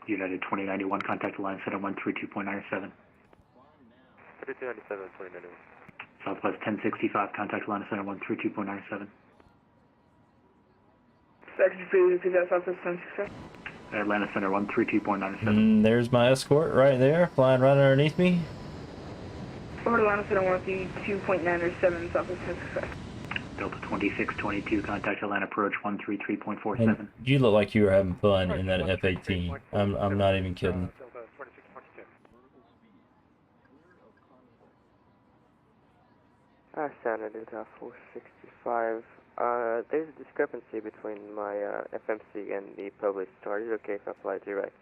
United 2091, contact line center 132.97. 3297, 2091. Southwest 1065, contact line center 132.97. Atlanta Center 132.97. There's my escort right there, flying right underneath me. Over to Atlanta Center 132.97, Southwest 1065. Delta 2622, contact Atlanta approach 133.47. And you look like you were having fun in that F18. I'm not even kidding. Delta 2622. Santa Delta 465. There's a discrepancy between my FMC and the published chart. Is it okay if I fly direct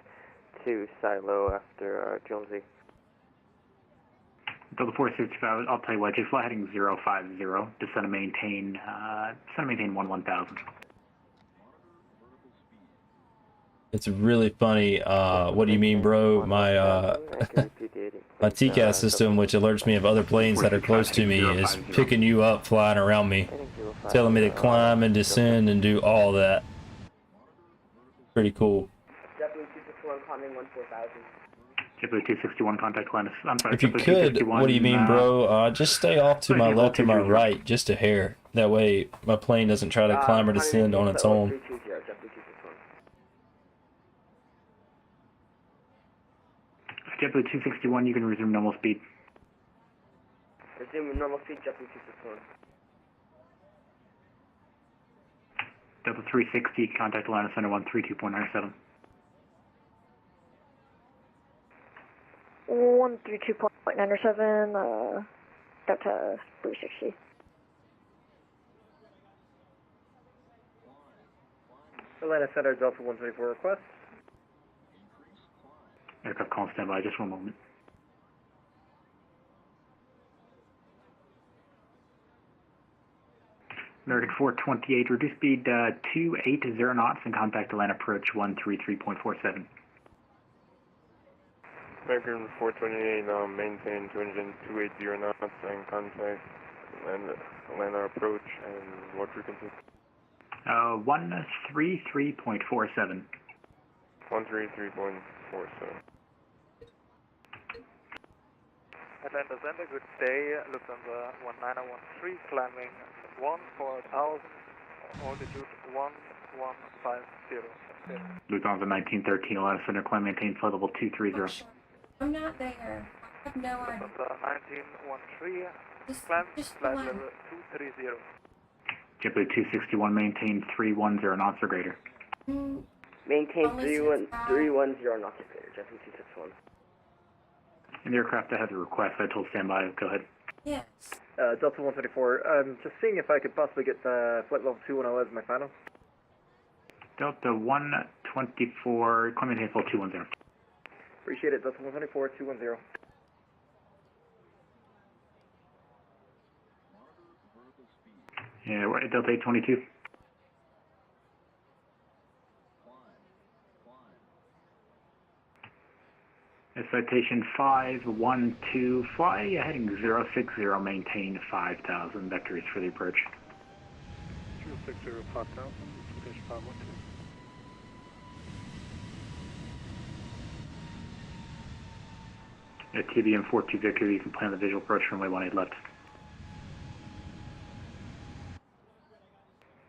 to Silo after Jonesy? Delta 465, I'll tell you what, just fly heading 050, descend and maintain 11,000. It's really funny. What do you mean, bro? My my TCAS system, which alerts me of other planes that are close to me, is picking you up, flying around me, telling me to climb and descend and do all that. Pretty cool. JetBlue 261, contact line. I'm sorry. If you could, what do you mean, bro? Just stay off to my left or my right, just a hair. That way, my plane doesn't try to climb or descend on its own. JetBlue 261, you can resume normal speed. Resume normal speed, JetBlue 261. Delta 360, contact Atlanta Center 132.97. 132.97, Delta 360. Atlanta Center, Delta 124 request. Aircraft call standby, just one moment. American 428, reduce speed 280 knots and contact Atlanta approach 133.47. American 428, maintain 280 knots and contact Atlanta approach and what frequency? 133.47. 133.47. Atlanta Center, good day. Lufthansa 1913, climbing 14,000, altitude 1150. Lufthansa 1913, Atlanta Center, climb maintain flight level 230. I'm not there. I have no idea. Lufthansa 1913, climb flight level 230. JetBlue 261, maintain 310 knots or greater. Maintain Only 310 knots or greater, Jeffrey 261. In the aircraft, I have the request. I told standby. Go ahead. Yes. Delta 134, just seeing if I could possibly get flight level 210 as my final. Delta 124, climb maintain flight 210. Appreciate it, Delta 124, 210. Yeah, right, Delta 822. Citation 512, fly heading 060, maintain 5,000, vectors for the approach. 060, 5,000, citation 512. At TBM 42 Victor, you can plan the visual approach runway 18 left.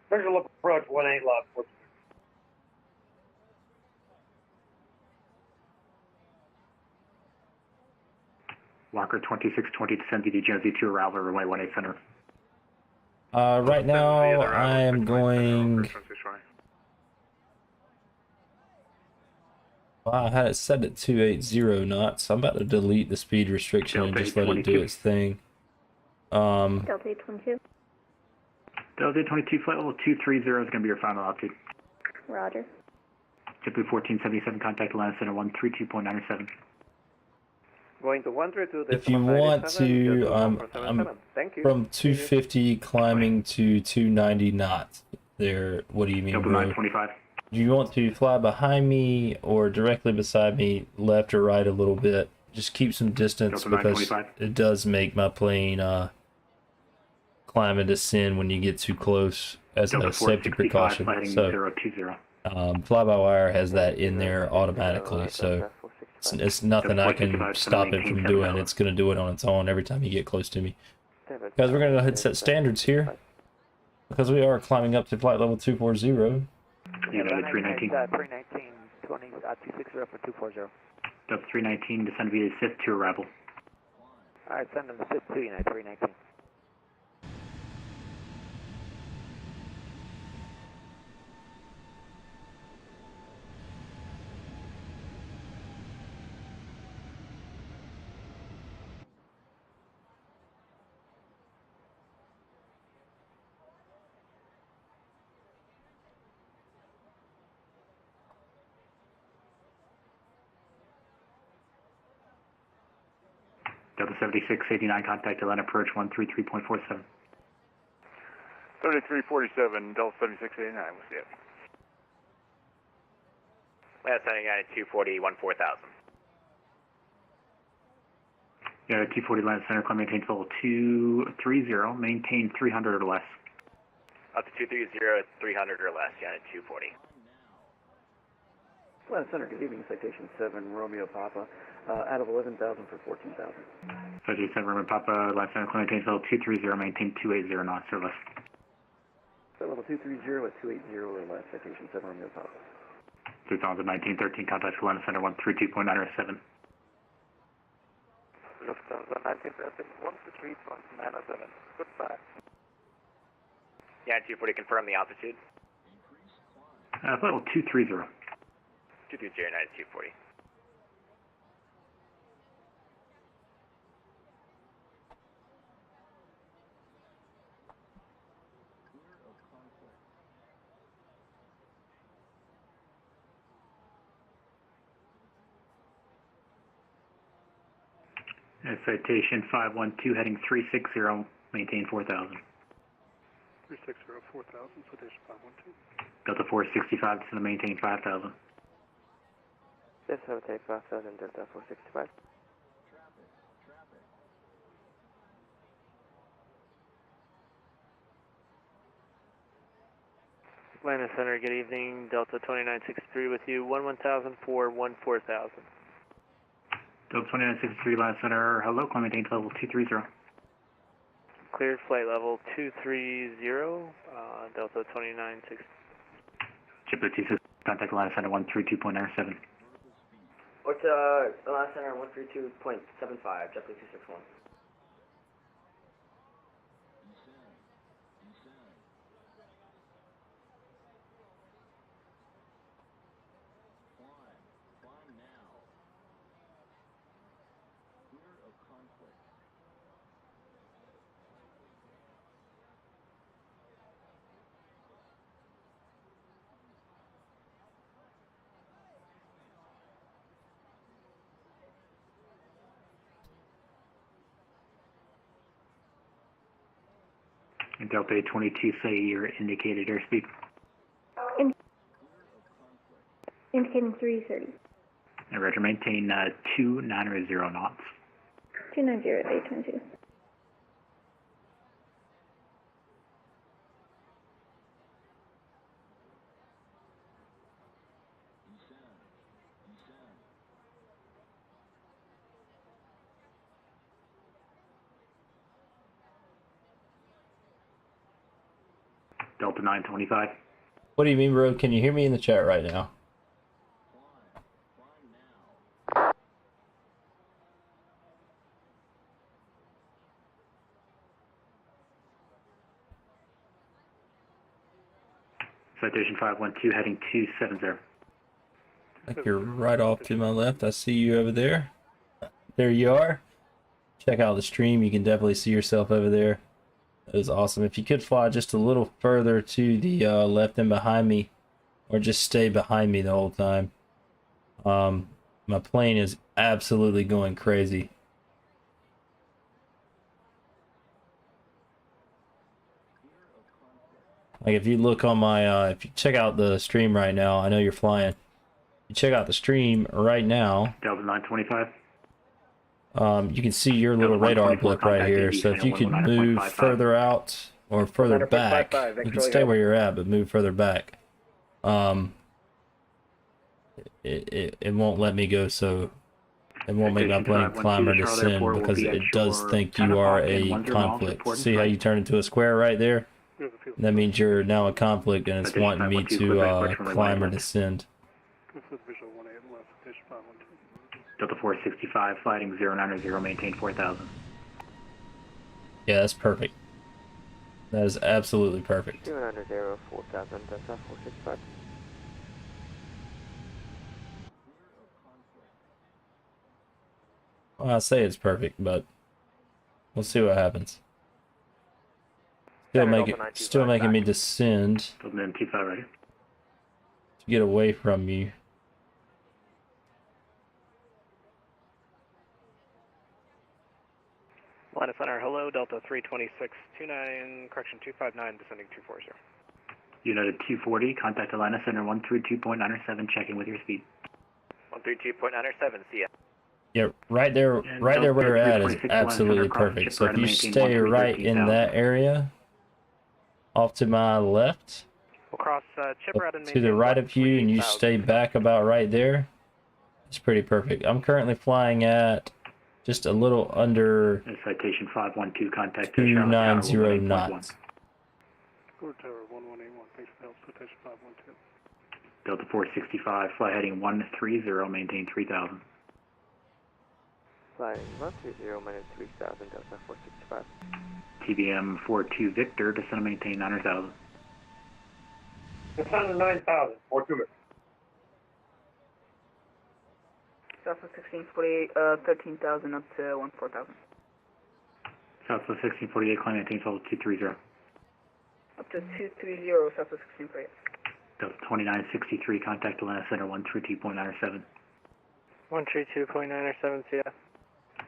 Visual approach 18 left. Walker 2620 descend VDG 2 arrival runway 18 center. Right now I am going. Well, I had it set at 280 knots. I'm about to delete the speed restriction and just let it do its thing. Delta 822. Delta 822, flight level 230 is going to be your final altitude. Roger. JetBlue 1477, contact Atlanta Center 132.97. Going to 132. If you want to, I'm Thank you. from 250 climbing to 290 knots. There, what do you mean, Delta bro? 925. Do you want to fly behind me or directly beside me, left or right a little bit? Just keep some distance Delta because 925. it does make my plane climb and descend when you get too close as Delta a safety 465, precaution. heading So 020. fly-by-wire has that in there automatically, so it's nothing I can stop it from doing. It's going to do it on its own every time you get close to me. Guys, we're going to go ahead and set standards here because we are climbing up to flight level 240. United 319. 319, 260 for 240. Delta 319, descend via SIF to arrival. Alright, send them to SIP 2, United 319. Delta 7689, contact Atlanta approach 133.47. 3347, Delta 7689, we'll see it. Last Center United 240, 4000. Yeah, 240 Atlanta Center, climb maintain level 230, maintain 300 or less. Up to 230, 300 or less, United 240. Atlanta Center, good evening, citation 7, Romeo Papa, out of 11,000 for 14,000. Citation 7, Romeo Papa, Atlanta Center, climb maintain level 230, maintain 280 knots or less. Flight level 230 at 280 or less, citation 7, Romeo Papa. Lufthansa 1913, contact Atlanta Center 132.97. Lufthansa 1913, 123.97. Goodbye. United 240, confirm the altitude. Flight level 230. 230, United 240. Citation 512 heading 360, maintain 4,000. 360, 4,000, citation 512. Delta 465, descend and maintain 5,000. Yes, I will take 5,000 Delta 465. Atlanta Center, good evening. Delta 2963 with you. 11,000 for 14,000. Delta 2963, Atlanta Center, hello, climb maintain level 230. Cleared flight level 230, Delta 296. JetBlue 26, contact Atlanta Center 132.97. Or to Atlanta Center 132.75, JetBlue 261. And Delta 22, say your indicated airspeed. Indicating 330. And Roger, maintain 290 knots. 290, 822. Delta 925. What do you mean, bro? Can you hear me in the chat right now? Citation 512 heading 270. I think you're right off to my left. I see you over there. There you are. Check out the stream. You can definitely see yourself over there. That is awesome. If you could fly just a little further to the left and behind me, or just stay behind me the whole time. My plane is absolutely going crazy. Like if you look on my, if you check out the stream right now, I know you're flying. You check out the stream right now. Delta 925. You can see your little radar blip right here. So if you could move further out or further back, you can stay where you're at, but move further back. It won't let me go, so it won't make my plane climb or descend because it does think you are a conflict. See how you turn into a square right there? That means you're now a conflict and it's wanting me to climb or descend. Delta 465, flighting 090, maintain 4,000. Yeah, that's perfect. That is absolutely perfect. 290, 4,000 Delta 465. Well, I say it's perfect, but we'll see what happens. Still making me descend to get away from you. Atlanta Center, hello, Delta 32629, correction 259, descending 240. United 240, contact Atlanta Center 132.97, checking with your speed. 132.97, see ya. Yeah, right there where you're at is absolutely perfect. So if you stay right in that area, off to my left, We'll cross Chipper and to the right of you, and you stay back about right there, it's pretty perfect. I'm currently flying at just a little under Citation 512, contact 290 knots. Tower 1181, thanks for the help, citation 512. Delta 465, fly heading 130, maintain 3,000. Flying 130, minus 3,000 Delta 465. TBM 42 Victor, descend and maintain 9,000. Descend 9,000, 42 Victor. Southwest 1648, 13,000 up to 14,000. Southwest 1648, climb maintain level 230. Up to 230, Southwest 1648. Delta 2963, contact Atlanta Center 132.97. 132.97, see ya.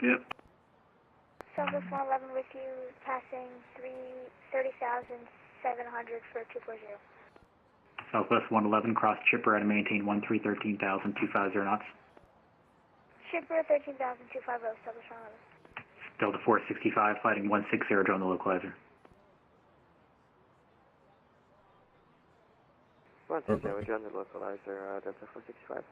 Yep. Southwest 111 with you, passing 30,700 for 240. Southwest 111, cross chipper at a maintain 13,250 knots. Shipper 13,250, Southwest 111. Delta 465, fighting 160, drone the localizer. 160, we join the localizer, Delta 465.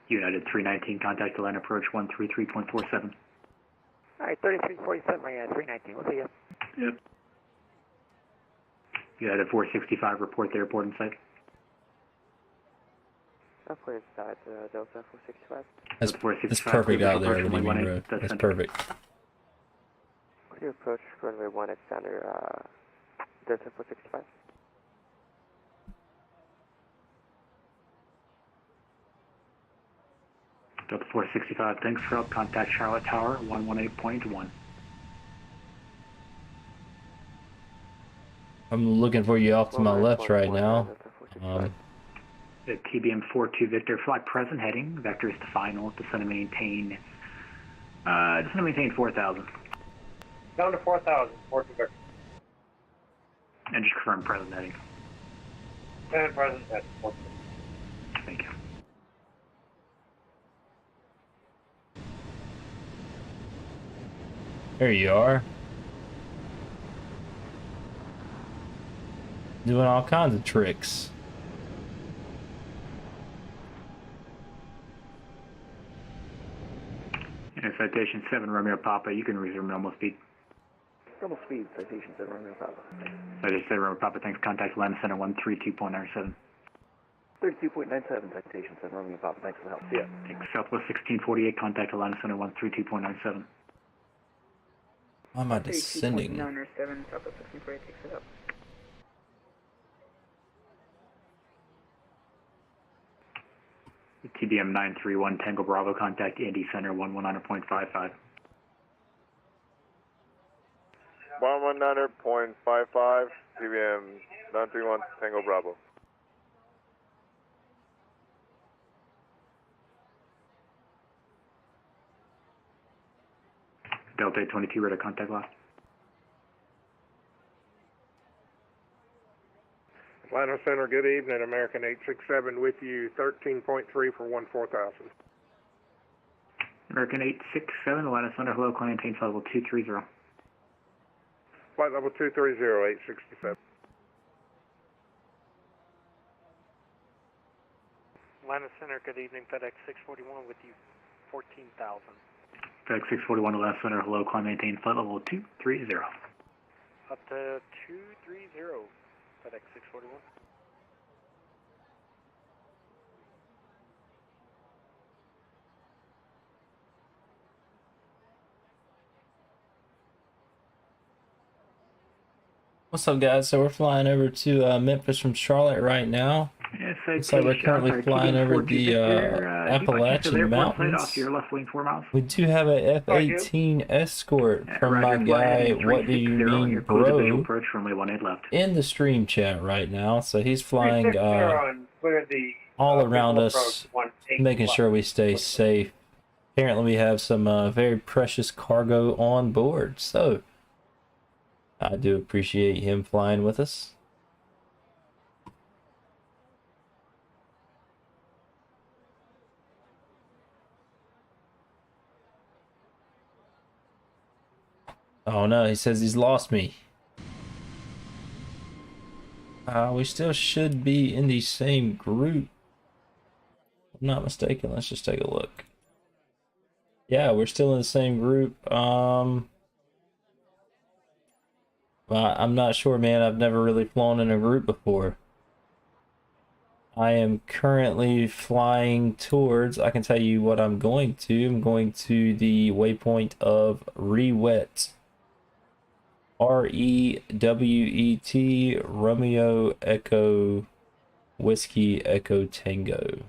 United 319, contact the line approach 133.47. Alright, 3347, 319, we'll see you. Yep. United 465, report the airport in sight. Airport inside, Delta 465. That's perfect out there, what do you mean, bro? That's perfect. Clear approach, runway 1 at center, Delta 465. Delta 465, thanks for help. Contact Charlotte Tower 118.1. I'm looking for you off to my left right now. The TBM 42 Victor, flight present heading. Vector is to final. Descend and maintain. 4,000. Down to 4,000, 42 Victor. And just confirm present heading. And present at 42. Thank you. There you are. Doing all kinds of tricks. And citation 7 Romeo Papa, you can resume normal speed. Normal speed, citation 7 Romeo Papa. Citation 7 Romeo Papa, thanks. Contact Atlanta Center 132.97. 32.97, citation 7 Romeo Papa, thanks for the help. See ya. Thanks. Southwest 1648, contact Atlanta Center 132.97. Why am I descending? 907, Southwest 1648 takes it up. TBM 931 Tango Bravo, contact Indy Center 119.55. 119.55, TBM 931 Tango Bravo. Delta 22, radar contact lost. Atlanta Center, good evening. American 867 with you, 13.3 for 14,000. American 867, Atlanta Center, hello, climb maintain flight level 230. Flight level 230, 867. Atlanta Center, good evening. FedEx 641 with you, 14,000. FedEx 641, Atlanta Center, hello, climb maintain flight level 230. Up to 230, FedEx 641. What's up, guys? So we're flying over to Memphis from Charlotte right now. So we're currently flying over the Appalachian Mountains. We do have a F18 escort from my guy, What Do You Mean Bro, in the stream chat right now. So he's flying all around us, making sure we stay safe. Apparently we have some very precious cargo on board. So I do appreciate him flying with us. Oh no, he says he's lost me. We still should be in the same group. If I'm not mistaken, let's just take a look. Yeah, we're still in the same group. I'm not sure, man. I've never really flown in a group before. I am currently flying towards, I can tell you what I'm going to. I'm going to the waypoint of Rewet. R-E-W-E-T, Romeo Echo Whiskey Echo Tango.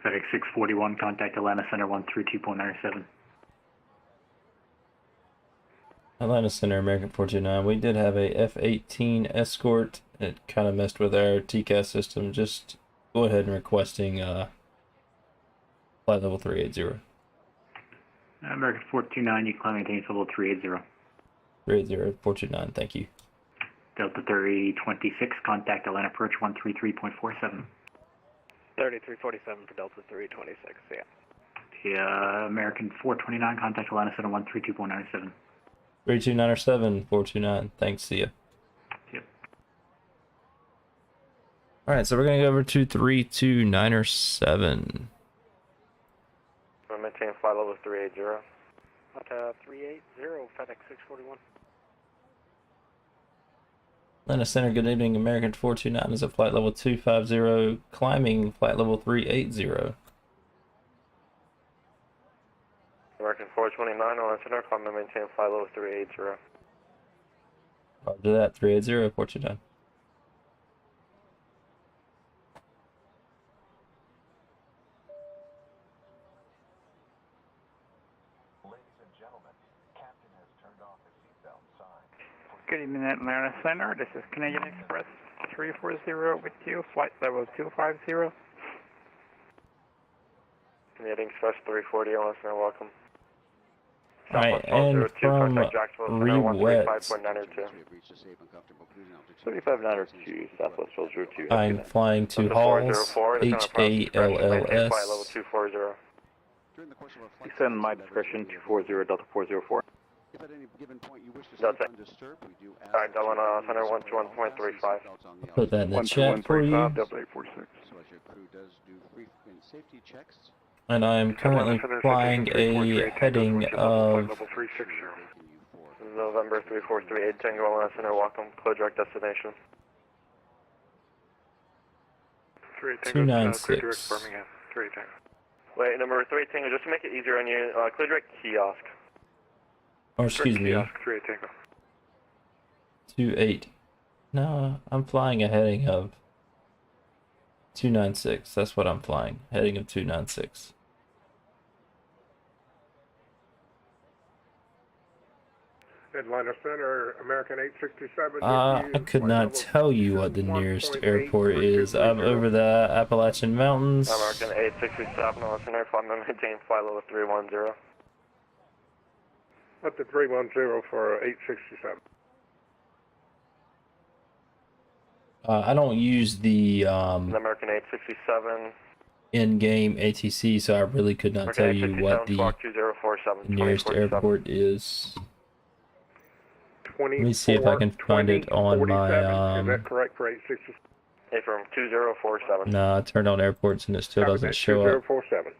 FedEx 641, contact Atlanta Center 132.97. Atlanta Center, American 429. We did have a F18 escort. It kind of messed with our TCAS system. Just go ahead and requesting flight level 380. American 429, you climb maintain level 380. 380, 429, thank you. Delta 3026, contact Atlanta approach 133.47. 3347 for Delta 326, yeah. The American 429, contact Atlanta Center 132.97. 32907, 429, thanks, see ya. Yep. Alright, so we're going to go over to 32907. We'll maintain flight level 380. 380, FedEx 641. Atlanta Center, good evening. American 429 is at flight level 250, climbing flight level 380. American 429, Atlanta Center, climb and maintain flight level 380. Roger that, 380, 429. Good evening, Atlanta Center. This is Canadian Express 340 with you, flight level 250. Canadian Express 340, Atlanta Center, welcome. Alright, and from Rewet, 3592, Southwest Field 02. I'm flying to Halls, HALLS. 240. Descend my discretion 240, Delta 404. If at any given point you wish to Delta. stay undisturbed, we do ask Alright, Delta Center 121.35. Put that in the chat for you. Delta 846. So as your crew does do frequent safety checks, And I am currently flying a heading of November 3438 Tango, Atlanta Center, welcome. Clear direct destination. 296. Wait, number 3 Tango, just to make it easier on you, clear direct kiosk. Or excuse me, 28. No, I'm flying a heading of 296. That's what I'm flying. Heading of 296. Atlanta Center, American 867. I could not tell you what the nearest airport is. I'm over the Appalachian Mountains. American 867, Atlanta Center, climb and maintain flight level 310. Up to 310 for 867. I don't use the American 867. in-game ATC, so I really could not tell you what the nearest airport is. Let me see if I can find it on my Is that correct for 867? Hey, from 2047. Nah, I turned on airports and it still doesn't show up. 2047.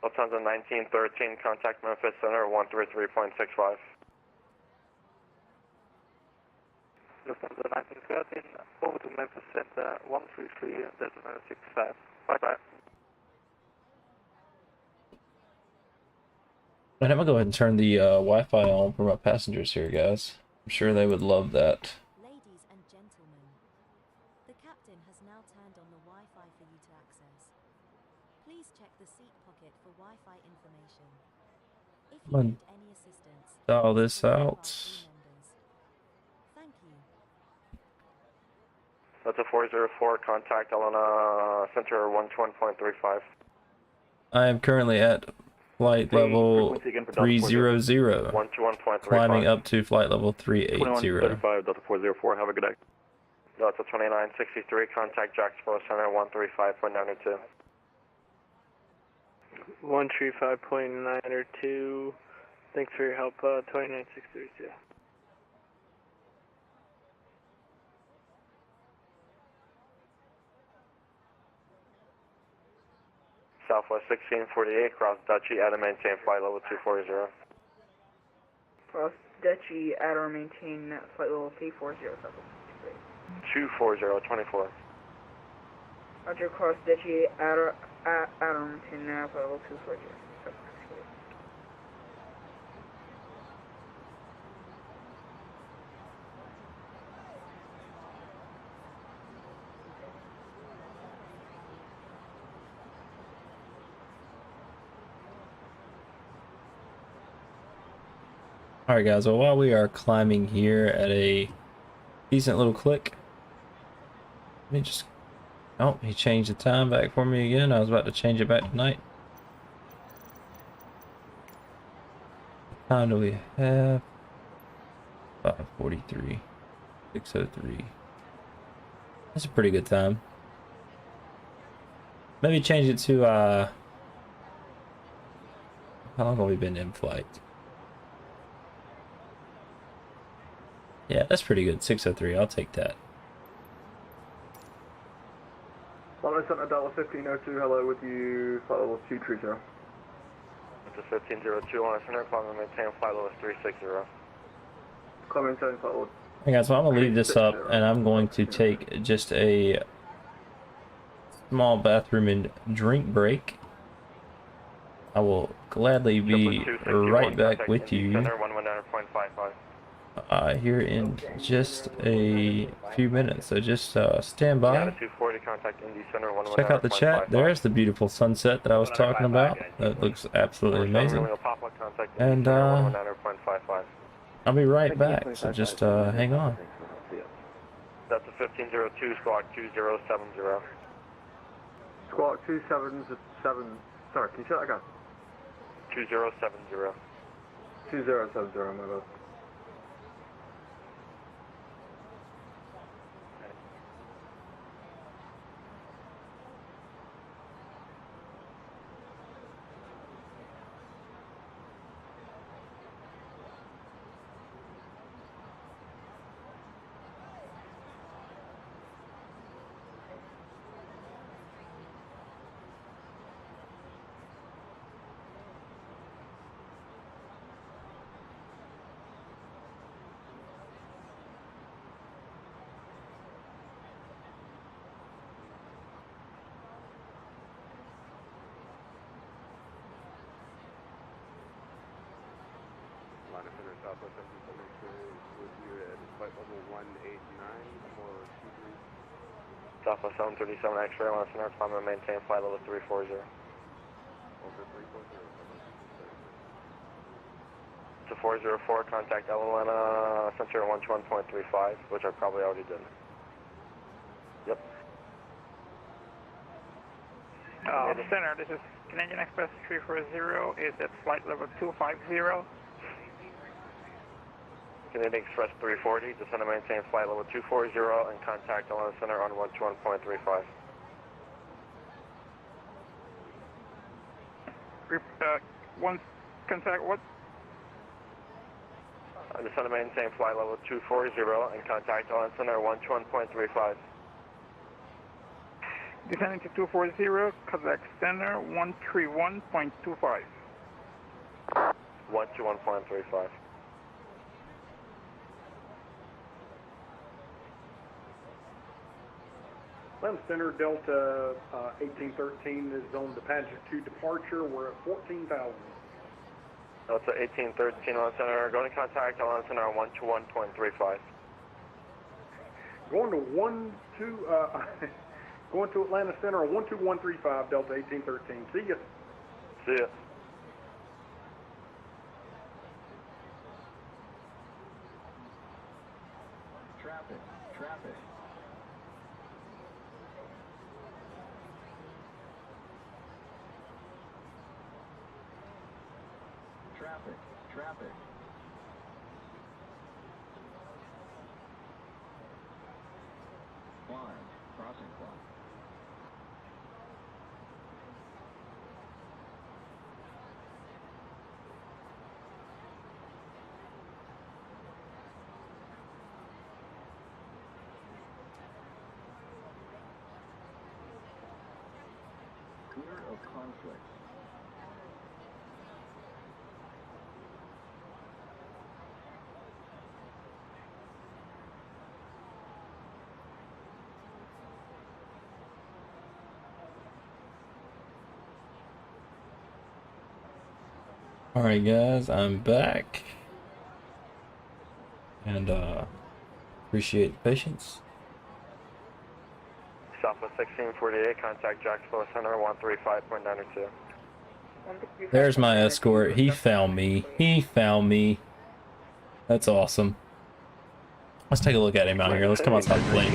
Lufthansa 1913, contact Memphis Center 133.65. Lufthansa 1913, over to Memphis Center 133.65. Bye-bye. And I'm gonna go ahead and turn the Wi-Fi on for my passengers here, guys. I'm sure they would love that. Ladies and gentlemen, the captain has now turned on the Wi-Fi for you to access. Please check the seat pocket for Wi-Fi information. If you need any assistance, Dial this out. thank you. That's a 404, contact Atlanta Center 121.35. I am currently at flight level 300, 121.35. climbing up to flight level 380. 2135, Delta 404, have a good day. Delta 2963, contact Jacksonville Center 135.92. 135.902. Thanks for your help, 29632. Southwest 1648, cross Dutchy, add and maintain flight level 240. Cross Dutchy, add or maintain flight level 340. 240, 24. Roger, cross Dutchy, add or maintain flight level 240. Alright guys, well while we are climbing here at a decent little click, let me just, oh, he changed the time back for me again. I was about to change it back to night. What time do we have? 5:43, 6:03. That's a pretty good time. Maybe change it to, how long have we been in flight? Yeah, that's pretty good. 6:03, I'll take that. London Center Delta 1502, hello with you, flight level 230. This is 1502 London Center, climb and maintain flight level 360. Climb and maintain flight level. Hey guys, so I'm gonna leave this up and I'm going to take just a small bathroom and drink break. I will gladly be right back with you here in just a few minutes. So just stand by. Check out the chat. There's the beautiful sunset that I was talking about. That looks absolutely amazing. And I'll be right back. So just hang on. That's a 1502 squawk 2070. Squawk 277, sorry, can you say that again? 2070. 2070, my bad. Southwest Memphis with you at flight level 189 for 23. Southwest 737 X-ray, London Center, climb and maintain flight level 340. Over 340. To 404, contact Atlanta Center 121.35, which I probably already did. Yep. Center, this is Canadian Express 340, is at flight level 250. Canadian Express 340, descend and maintain flight level 240 and contact Atlanta Center on 121.35. One contact what? Descend and maintain flight level 240 and contact Atlanta Center 121.35. Descending to 240, contact center 131.25. 121.35. Lem Center Delta 1813 is on departure to departure. We're at 14,000. Delta 1813 on Center, going to contact on Center 121.35. Going to Atlanta Center on 12135 Delta 1813. See ya. See ya. Traffic. Traffic. Traffic, traffic. Climb, crossing climb. Clear of conflict. Alright guys, I'm back. And appreciate the patience. Southwest 1648, contact Jacksonville Center 135.92. There's my escort. He found me. He found me. That's awesome. Let's take a look at him out here. Let's come outside the plane.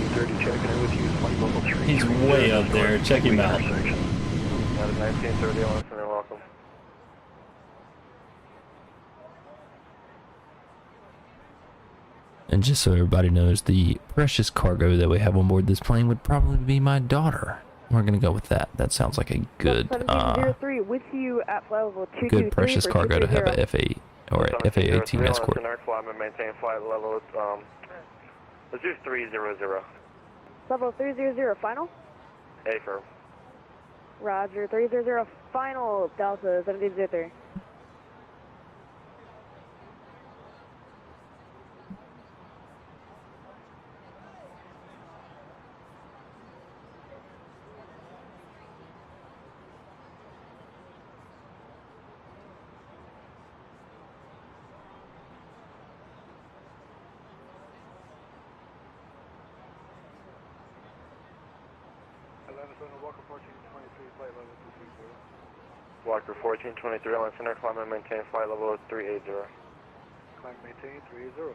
He's way up there. Check him out. 1930 on center, welcome. And just so everybody knows, the precious cargo that we have on board this plane would probably be my daughter. We're gonna go with that. That sounds like a good, with you at flight level 223 good precious cargo to have a F8 or a F18 escort. Maintain flight level, let's do 300. Level 300 final. A firm. Roger, 300 final, Delta 1703. Walker 1423 on center, climb and maintain flight level 380. Climb maintain 380,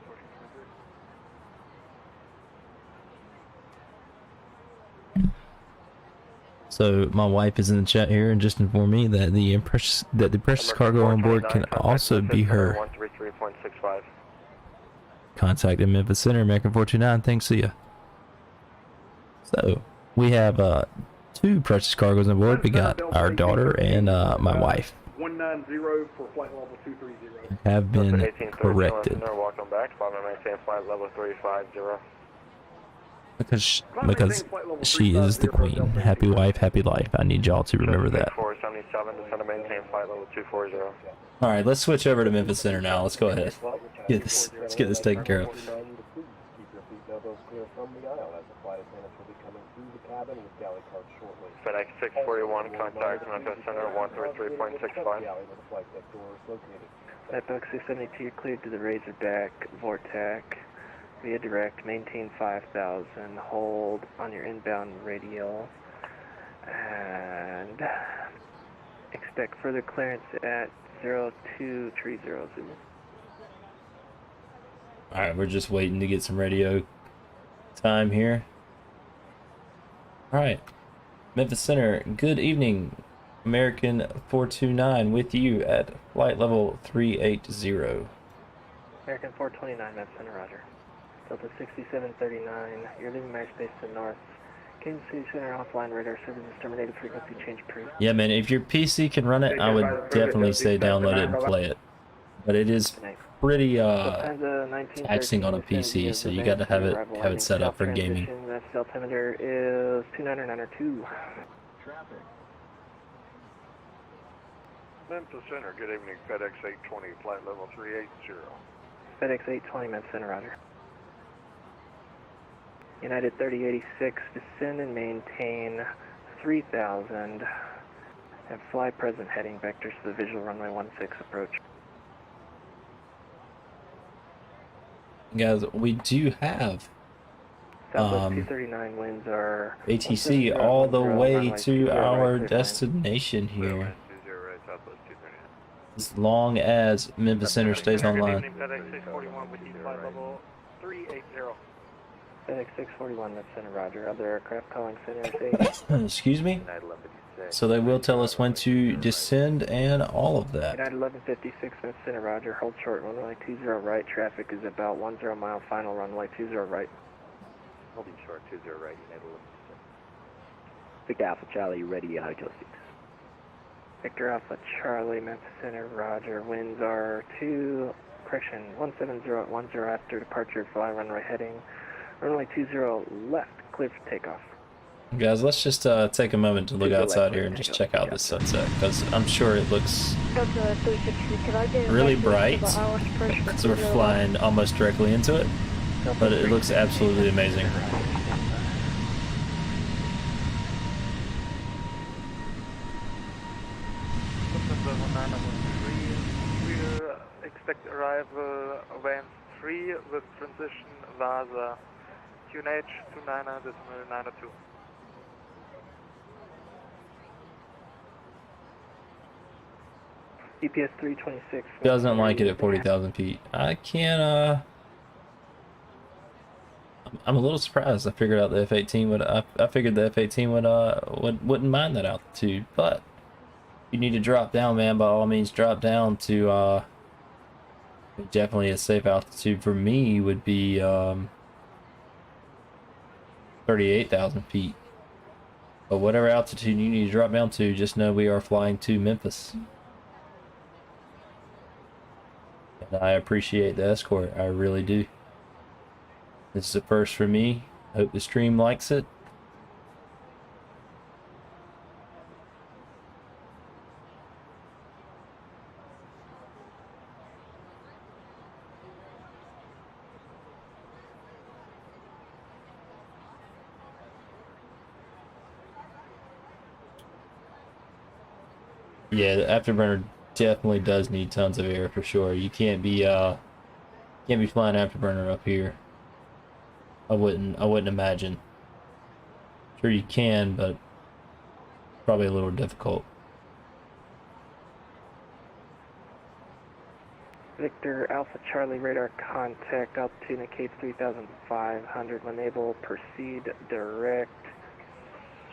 1423. So my wife is in the chat here and just informed me that the precious cargo on board can also be her. 133.65. Contact in Memphis Center, American 429. Thanks, see ya. So we have two precious cargoes on board. We got our daughter and my wife. 190 for flight level 230. Have been corrected. Welcome back. Climb and maintain flight level 350. Because she is the queen. Happy wife, happy life. I need y'all to remember that. 477, descend to maintain flight level 240. All right, let's switch over to Memphis Center now. Let's go ahead. Let's get this taken care of. FedEx 641, contact Memphis Center 133.65. FedEx 672, you're cleared to the Razorback, Vortac, via direct, maintain 5,000, hold on your inbound radial, and expect further clearance at 0230. Alright, we're just waiting to get some radio time here. Alright, Memphis Center, good evening. American 429 with you at flight level 380. American 429, Memphis Center, roger. Delta 6739, you're leaving MySpace to north. Kansas City Center offline radar services terminated, frequency change approved. Yeah, man, if your PC can run it, I would definitely say download it and play it. But it is pretty taxing on a PC, so you got to have it set up for gaming. That altimeter is 29902. Traffic. Memphis Center, good evening. FedEx 820, flight level 380. FedEx 820, Memphis Center, roger. United 3086, descend and maintain 3000. And fly present heading vectors to the visual runway 16 approach. Guys, we do have Southwest 239 winds are ATC all the way to our destination here. As long as Memphis Center stays online. FedEx 641 with you, flight level 380. FedEx 641, Memphis Center, roger. Other aircraft calling center. Excuse me? So they will tell us when to descend and all of that. United 1156, Memphis Center, roger. Hold short, runway 20 right. Traffic is about 10 mile final, runway 20 right. Holding short 20 right, United 1156. Victor Alpha Charlie, ready, Hotel 6. Victor Alpha Charlie, Memphis Center, roger. Winds are 170 at 10 after departure, fly runway heading. Runway 20 left, clear for takeoff. Guys, let's just take a moment to look outside here and just check out this sunset, because I'm sure it looks really bright, because we're flying almost directly into it, but it looks absolutely amazing. We expect arrival van 3 with transition VASA QNH 29.902. EPS 326. Doesn't like it at 40,000 feet. I can't, I'm a little surprised. I figured out the F18 would, I figured the F18 wouldn't mind that altitude, but you need to drop down, man. By all means, drop down to, definitely a safe altitude for me would be, 38,000 feet. But whatever altitude you need to drop down to, just know we are flying to Memphis. And I appreciate the escort. I really do. This is a first for me. Hope the stream likes it. Yeah, the afterburner definitely does need tons of air for sure. You can't be flying afterburner up here. I wouldn't imagine. Sure you can, but probably a little difficult. Victor Alpha Charlie radar contact, altitude indicates 3,500. When able, proceed direct.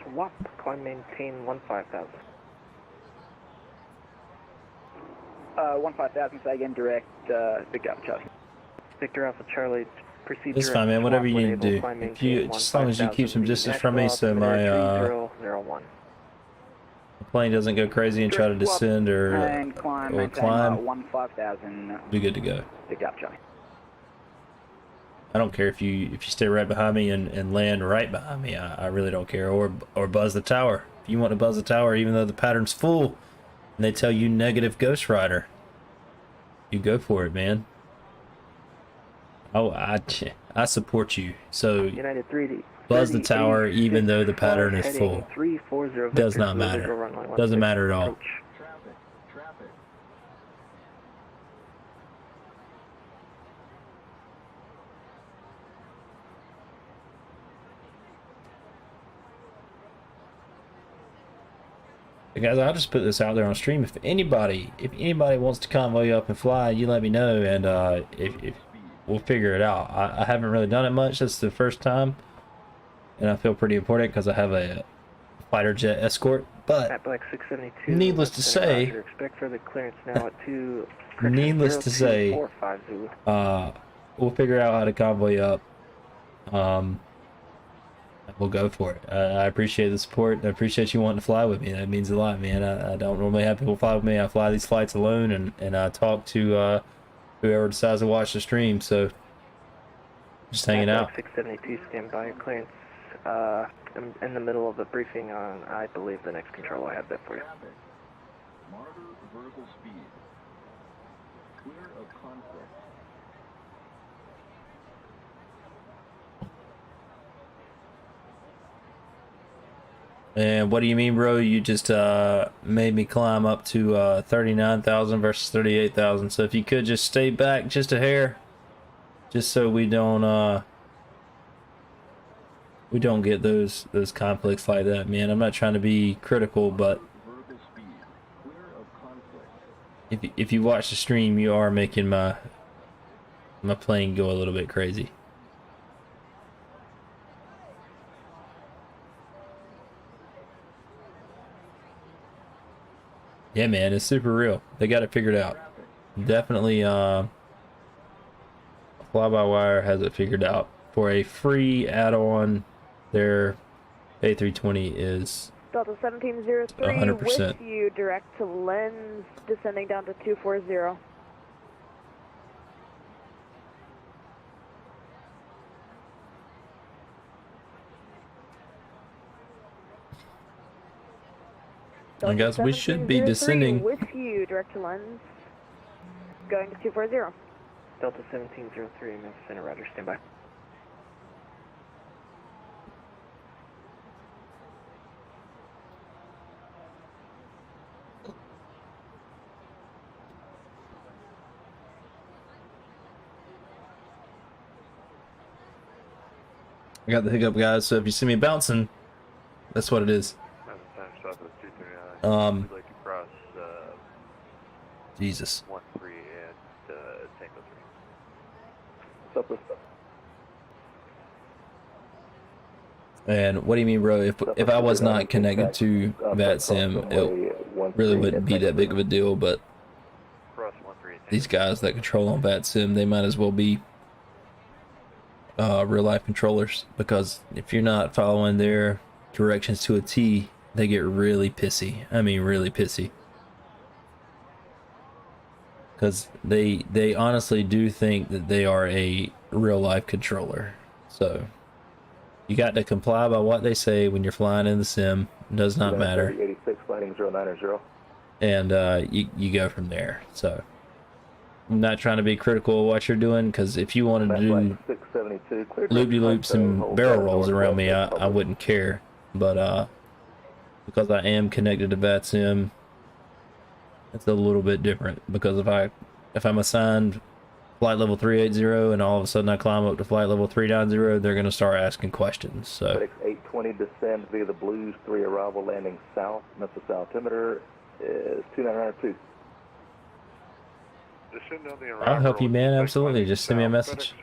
Swap, climb maintain 15,000. 15,000, say again, direct, Victor Alpha Charlie. Victor Alpha Charlie, proceed It's direct. fine, man. Whatever you Swap, need to when do. able, climb, If you, maintain just as long as you keep some 15,000. distance from me, Next so swap, my 3001. plane doesn't go crazy and try to descend And climb, or climb. 15,000. Be good to go. Victor Alpha Charlie. I don't care if you stay right behind me and land right behind me. I really don't care. Or buzz the tower. If you want to buzz the tower, even though the pattern's full, and they tell you negative Ghost Rider, you go for it, man. Oh, I support you. So United 3D. buzz the tower, even though the pattern is full. 340 Does not matter. Doesn't matter at all. Guys, I'll just put this out there on stream. If anybody wants to convoy up and fly, you let me know, and if we'll figure it out. I haven't really done it much. This is the first time, and I feel pretty important because I have a fighter jet escort. But needless to say, expect further clearance now at 2. Needless to say, we'll figure out how to convoy up. We'll go for it. I appreciate the support. I appreciate you wanting to fly with me. That means a lot, man. I don't normally have people fly with me. I fly these flights alone, and I talk to whoever decides to watch the stream. So just hanging out. 672, stand by. Clearance in the middle of the briefing on, I believe, the next control. I have that for you. Monitor vertical speed. Clear of conflict. And what do you mean, bro? You just made me climb up to 39,000 versus 38,000. So if you could just stay back just a hair, just so we don't get those conflicts like that, man. I'm not trying to be critical, but if you watch the stream, you are making my plane go a little bit crazy. Yeah, man, it's super real. They got it figured out. Definitely, Fly-by-Wire has it figured out. For a free add-on, their A320 is Delta 1703 100%. with you, direct to lens, descending down to 240. And guys, we should be descending. With you, direct to lens, going to 240. Delta 1703, Memphis Center, Roger, stand by. I got the hiccup, guys, so if you see me bouncing, that's what it is. Jesus. 13 at Tango 3. Southwest. And what do you mean, bro? If I was not connected to VATSIM, it really wouldn't be that big of a deal, but Cross 13 at these guys that control on VATSIM, they might as well be real life controllers, because if you're not following their directions to a T, they get really pissy. I mean, really pissy. Because they honestly do think that they are a real life controller. So you got to comply by what they say when you're flying in the sim. It does not matter. 86, flighting 090. And you go from there. So I'm not trying to be critical of what you're doing, because if you wanted to do 672, loop-de-loops and barrel rolls around me, I wouldn't care. But because I am connected to VATSIM, it's a little bit different. Because if I'm assigned flight level 380 and all of a sudden I climb up to flight level 390, they're going to start asking questions. So FedEx 820, descend via the Blues 3 arrival, landing south. Memphis altimeter is 2902. I'll help you, man. Absolutely. Just send me a message.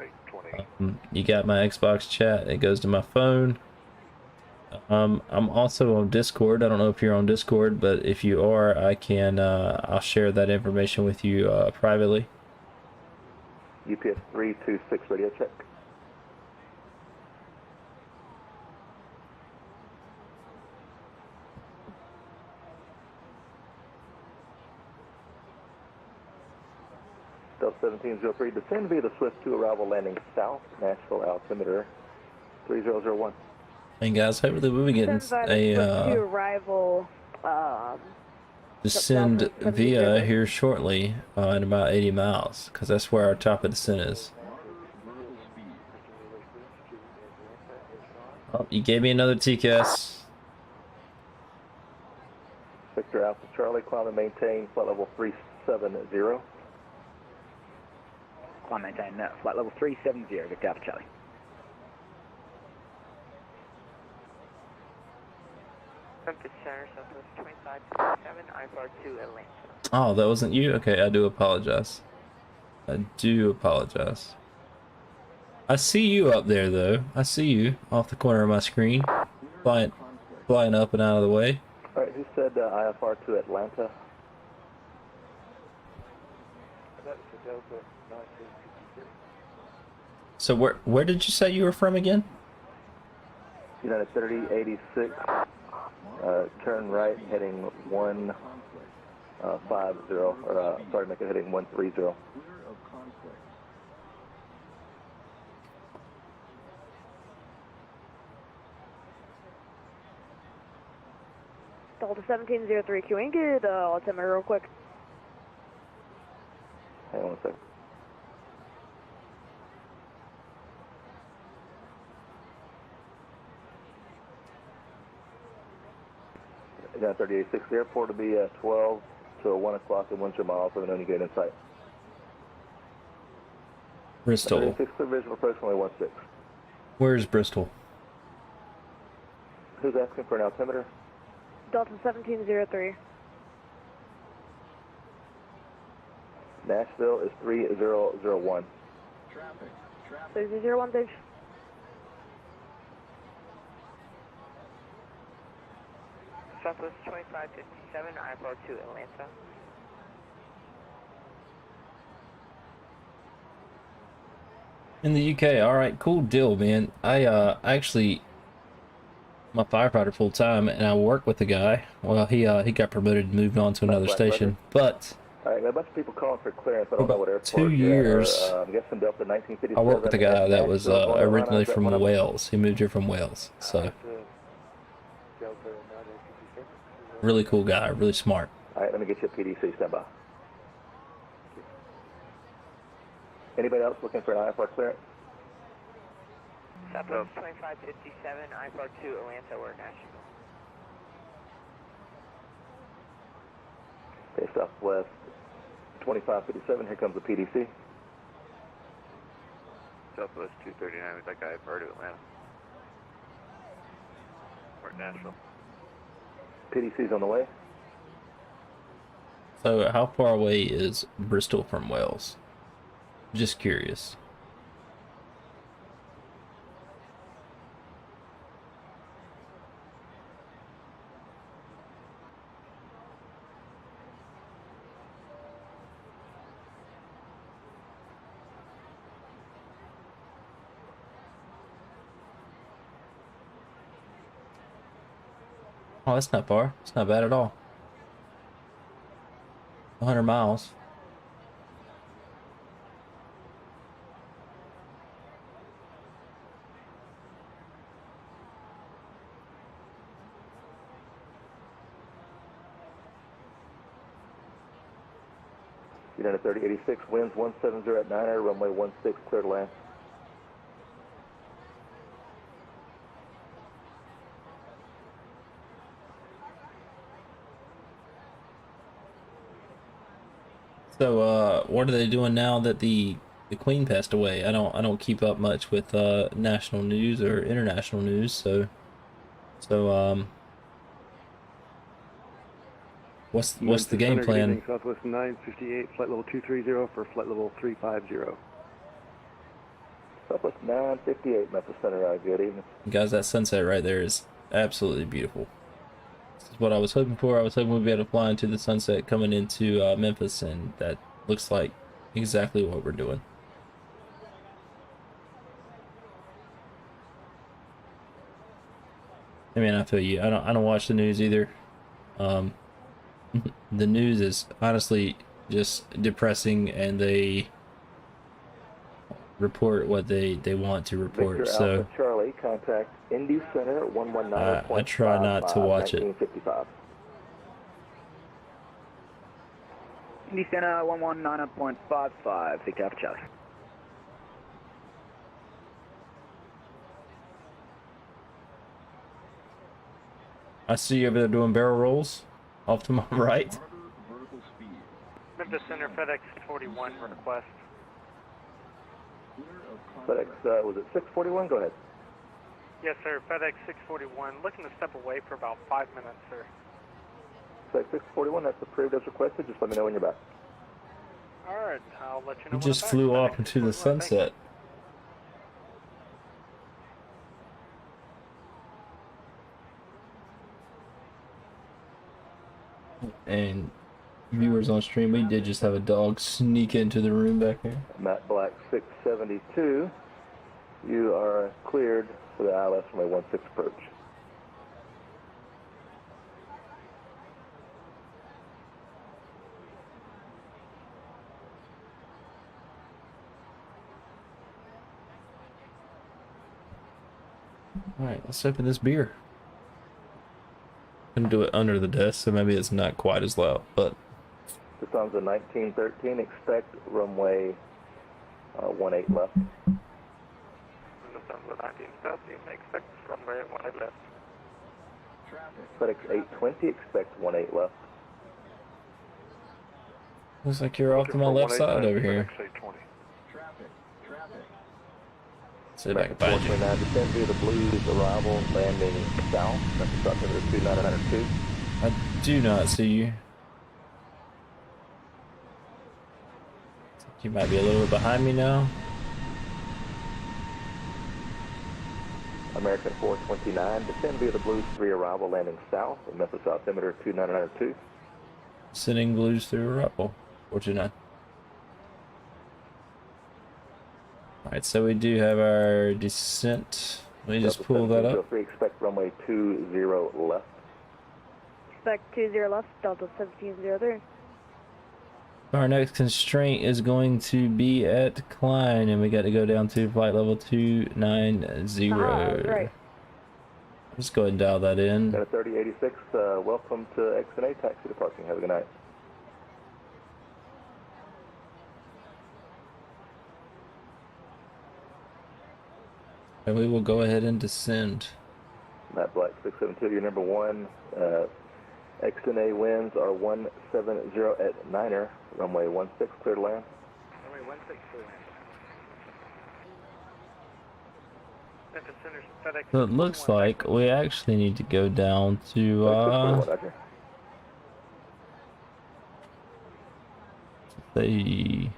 You got my Xbox chat. It goes to my phone. I'm also on Discord. I don't know if you're on Discord, but if you are, I can I'll share that information with you privately. UPS 326 radio check. Delta 1703, descend via the Swift 2 arrival, landing south, Nashville altimeter 3001. And guys, hopefully we'll be getting a arrival, descend via here shortly in about 80 miles, because that's where our top of descent is. Oh, you gave me another TCAS. Victor Alpha Charlie, climb and maintain flight level 370. Climb maintain flight level 370, Victor Alpha Charlie. Memphis Center, Southwest 2557, IFR2 Atlanta. Oh, that wasn't you? Okay, I do apologize. I do apologize. I see you up there, though. I see you off the corner of my screen, flying up and out of the way. All right, who said IFR to Atlanta? So where did you say you were from again? United 3086. Turn right, heading 150, or sorry, make it heading 130. Delta 1703, can we get altimeter real quick? Hang on a second. Down 38.6, the airport will be 12 to 1 o'clock and 1 miles for the known you get in sight. Bristol. 36, clear visual approach runway 16. Where's Bristol? Who's asking for an altimeter? Delta 1703. Nashville is 3001. Traffic. 3001, thanks. Southwest 2557, IFR2 Atlanta. In the UK. All right, cool deal, man. I actually, I'm a firefighter full time, and I work with a guy. Well, he got promoted and moved on to another station, but all right, a bunch of people calling for clearance. I don't know what airport. 2 years. I'm guessing Delta 1957. I worked with a guy that was originally from Wales. He moved here from Wales, so really cool guy, really smart. All right, let me get you a PDC. Stand by. Anybody else looking for an IFR clearance? Southwest 2557, IFR2 Atlanta, we're Nashville. Okay, Southwest 2557, here comes the PDC. Southwest 239, with that guy IFR to Atlanta. We're at Nashville. PDC's on the way. So how far away is Bristol from Wales? Just curious. Oh, that's not far. It's not bad at all. 100 miles. United 3086, winds 170 at 9er, runway 16, clear to land. So, what are they doing now that the Queen passed away? I don't keep up much with national news or international news. So what's the game plan? Southwest 958, flight level 230 for flight level 350. Southwest 958, Memphis Center, good evening. Guys, that sunset right there is absolutely beautiful. This is what I was hoping for. I was hoping we'd be able to fly into the sunset coming into Memphis, and that looks like exactly what we're doing. I mean, I feel you. I don't watch the news either. The news is honestly just depressing, and they report what they want to report. Victor so Alpha Charlie, contact Indy Center 119. I try not to watch it. 1955. Indy Center 119.55, Victor Alpha Charlie. I see you over there doing barrel rolls off to my right. Memphis Center FedEx 41 request. FedEx, was it 641? Go ahead. Yes, sir. FedEx 641. Looking to step away for about 5 minutes, sir. FedEx 641, that's approved as requested. Just let me know when you're back. All right, I'll let you know. You when just I'm flew back. off into the sunset. And viewers on stream, we did just have a dog sneak into the room back here. Matt Black 672, you are cleared for the ILS runway 16 approach. Alright, let's open this beer. I'm gonna do it under the desk, so maybe it's not quite as loud, but Lufthansa 1913, expect runway 18 left. Lufthansa 1913, expect runway 18 left. FedEx 820, expect 18 left. looks like you're off to my left side over here. See if I can find you. 429, descend via the Blues, arrival, landing south, Memphis altimeter 2902. I do not see you. You might be a little bit behind me now. American 429, descend via the Blues 3, arrival, landing south, Memphis altimeter 2902. Sending Blues through arrival. 429. Alright, so we do have our descent. Let me just pull that up. Expect runway 20 left. Expect 20 left, Delta 1703. Our next constraint is going to be at Klein, and we got to go down to flight level 290. Right. Let's go ahead and dial that in. Got a 3086, welcome to XNA, taxi to parking. Have a good night. And we will go ahead and descend. Matt Black 672, your number one. XNA winds are 170 at 9er, runway 16, clear to land. Runway 16, clear to land. Memphis Center FedEx. So it looks like we actually need to go down to say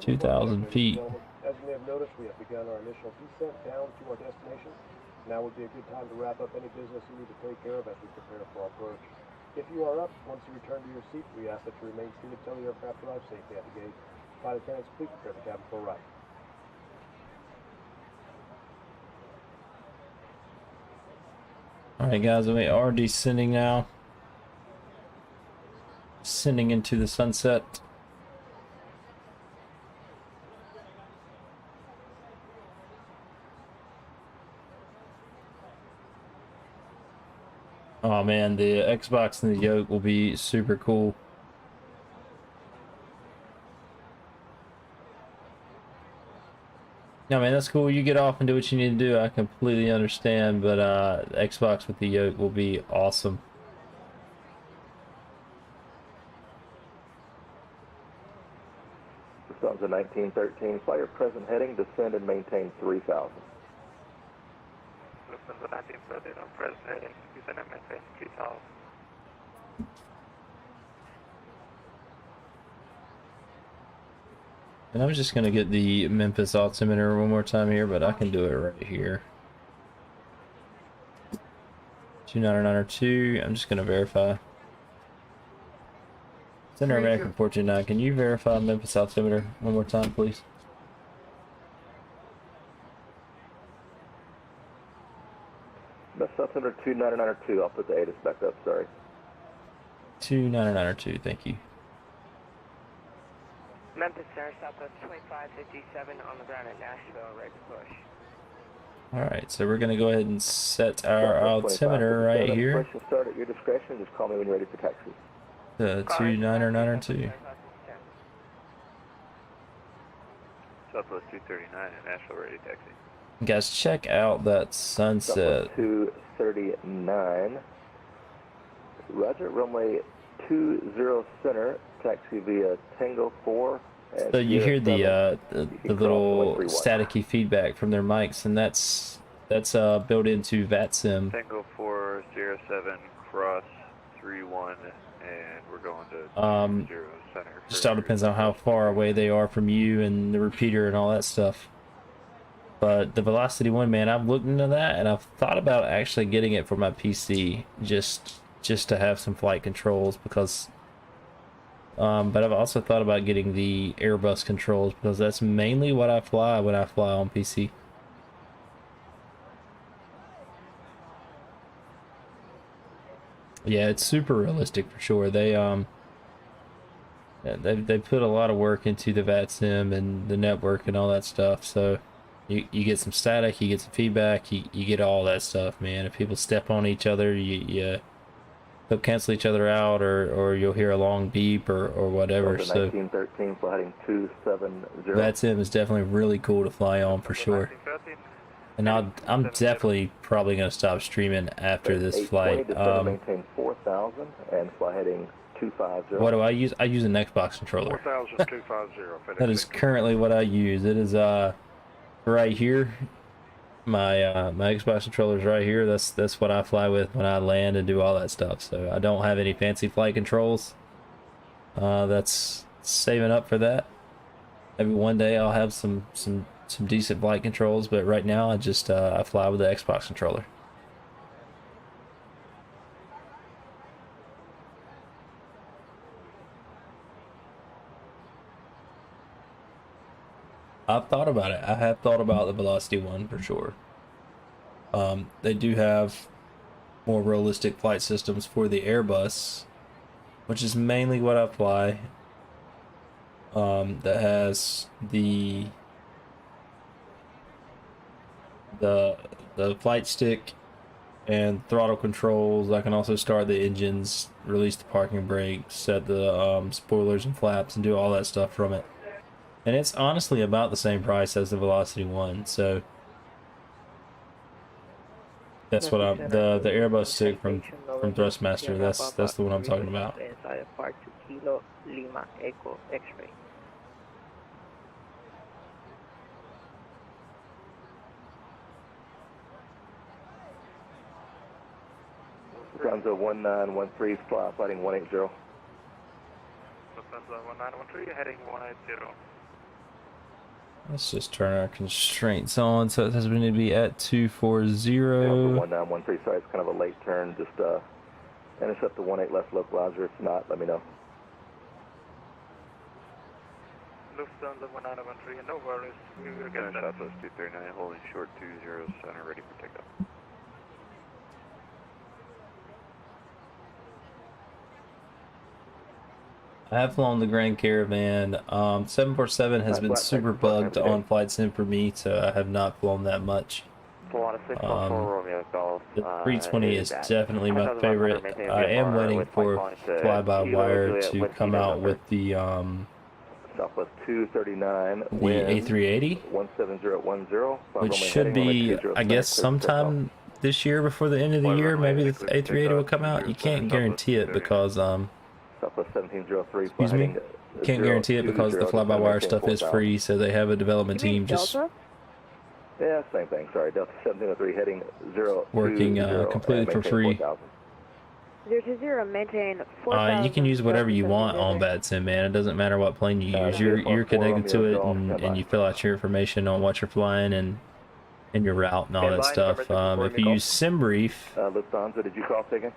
2,000 feet. As you may have noticed, we have begun our initial descent down to our destination. Now would be a good time to wrap up any business you need to take care of as we prepare for our approach. If you are up, once you return to your seat, we ask that you remain seated until the aircraft arrives safely at the gate. Flight attendants, please prepare the cabin for a ride. Alright guys, we are descending now. Descending into the sunset. Oh man, the Xbox and the yoke will be super cool. No man, that's cool. You get off and do what you need to do. I completely understand, but Xbox with the yoke will be awesome. Lufthansa 1913, fly your present heading, descend and maintain 3,000. Lufthansa 1913 on present heading, descend and maintain 3,000. And I'm just gonna get the Memphis altimeter one more time here, but I can do it right here. 29902, I'm just gonna verify. Center American 429, can you verify Memphis altimeter one more time, please? Memphis altimeter 29902, I'll put the ATIS back up, sorry. 29902, thank you. Memphis Center, Southwest 2557 on the ground at Nashville, ready to push. Alright, so we're gonna go ahead and set our altimeter right here. Operation start at your discretion, just call me when you're ready for taxi. The 29902. Southwest 239 at Nashville, ready taxi. Guys, check out that sunset. 239. Roger, runway 20 center, taxi via Tango 4. So you hear the little staticky feedback from their mics, and that's built into VATSIM. Tango 407 cross 31, and we're going to 0 center. Just all depends on how far away they are from you and the repeater and all that stuff. But the Velocity 1, man, I've looked into that, and I've thought about actually getting it for my PC just to have some flight controls, because but I've also thought about getting the Airbus controls, because that's mainly what I fly when I fly on PC. Yeah, it's super realistic for sure. They put a lot of work into the VATSIM and the network and all that stuff, so you get some static, you get some feedback, you get all that stuff, man. If people step on each other, they'll cancel each other out, or you'll hear a long beep or whatever. So 1913, flight heading 270. VATSIM is definitely really cool to fly on for sure. And I'm definitely probably gonna stop streaming after this flight. Maintain 4,000 and fly heading 250. What do I use? I use an Xbox controller. 4,250. That is currently what I use. It is right here. My Xbox controller is right here. That's what I fly with when I land and do all that stuff. So I don't have any fancy flight controls. That's saving up for that. Maybe one day I'll have some decent flight controls, but right now I just I fly with the Xbox controller. I've thought about it. I have thought about the Velocity 1 for sure. They do have more realistic flight systems for the Airbus, which is mainly what I fly. That has the flight stick and throttle controls. I can also start the engines, release the parking brake, set the spoilers and flaps, and do all that stuff from it. And it's honestly about the same price as the Velocity 1, so that's what the Airbus stick from Thrustmaster. That's the one I'm talking about. Part 2 Kilo Lima Echo X-ray. Lufthansa 1913, flighting 180. Lufthansa Lufthansa 1913 heading 180. Let's just turn our constraints on, so it says we need to be at 240. 1913, sorry, it's kind of a late turn. Just intercept the 18 left localizer. If not, let me know. Lufthansa 1913, no worries. We will get that. Southwest 239, holding short 20 center, ready for takeoff. I have flown the Grand Caravan. 747 has been super bugged on flight sim for me, so I have not flown that much. The 320 is definitely my favorite. I am waiting for fly-by-wire to come out with the Southwest 239, the A380, 17010, which should be, I guess, sometime this year before the end of the year. Maybe the A380 will come out. You can't guarantee it because Southwest 1703, excuse me, can't guarantee it because the fly-by-wire stuff is free, so they have a development team just yeah, same thing. Sorry, Delta 1703 heading 020, working completely for free. 020, maintain 4,000. You can use whatever you want on VATSIM, man. It doesn't matter what plane you use. You're connected to it, and you fill out your information on what you're flying and your route and all that stuff. If you use SimBrief, Lufthansa, did you call taken?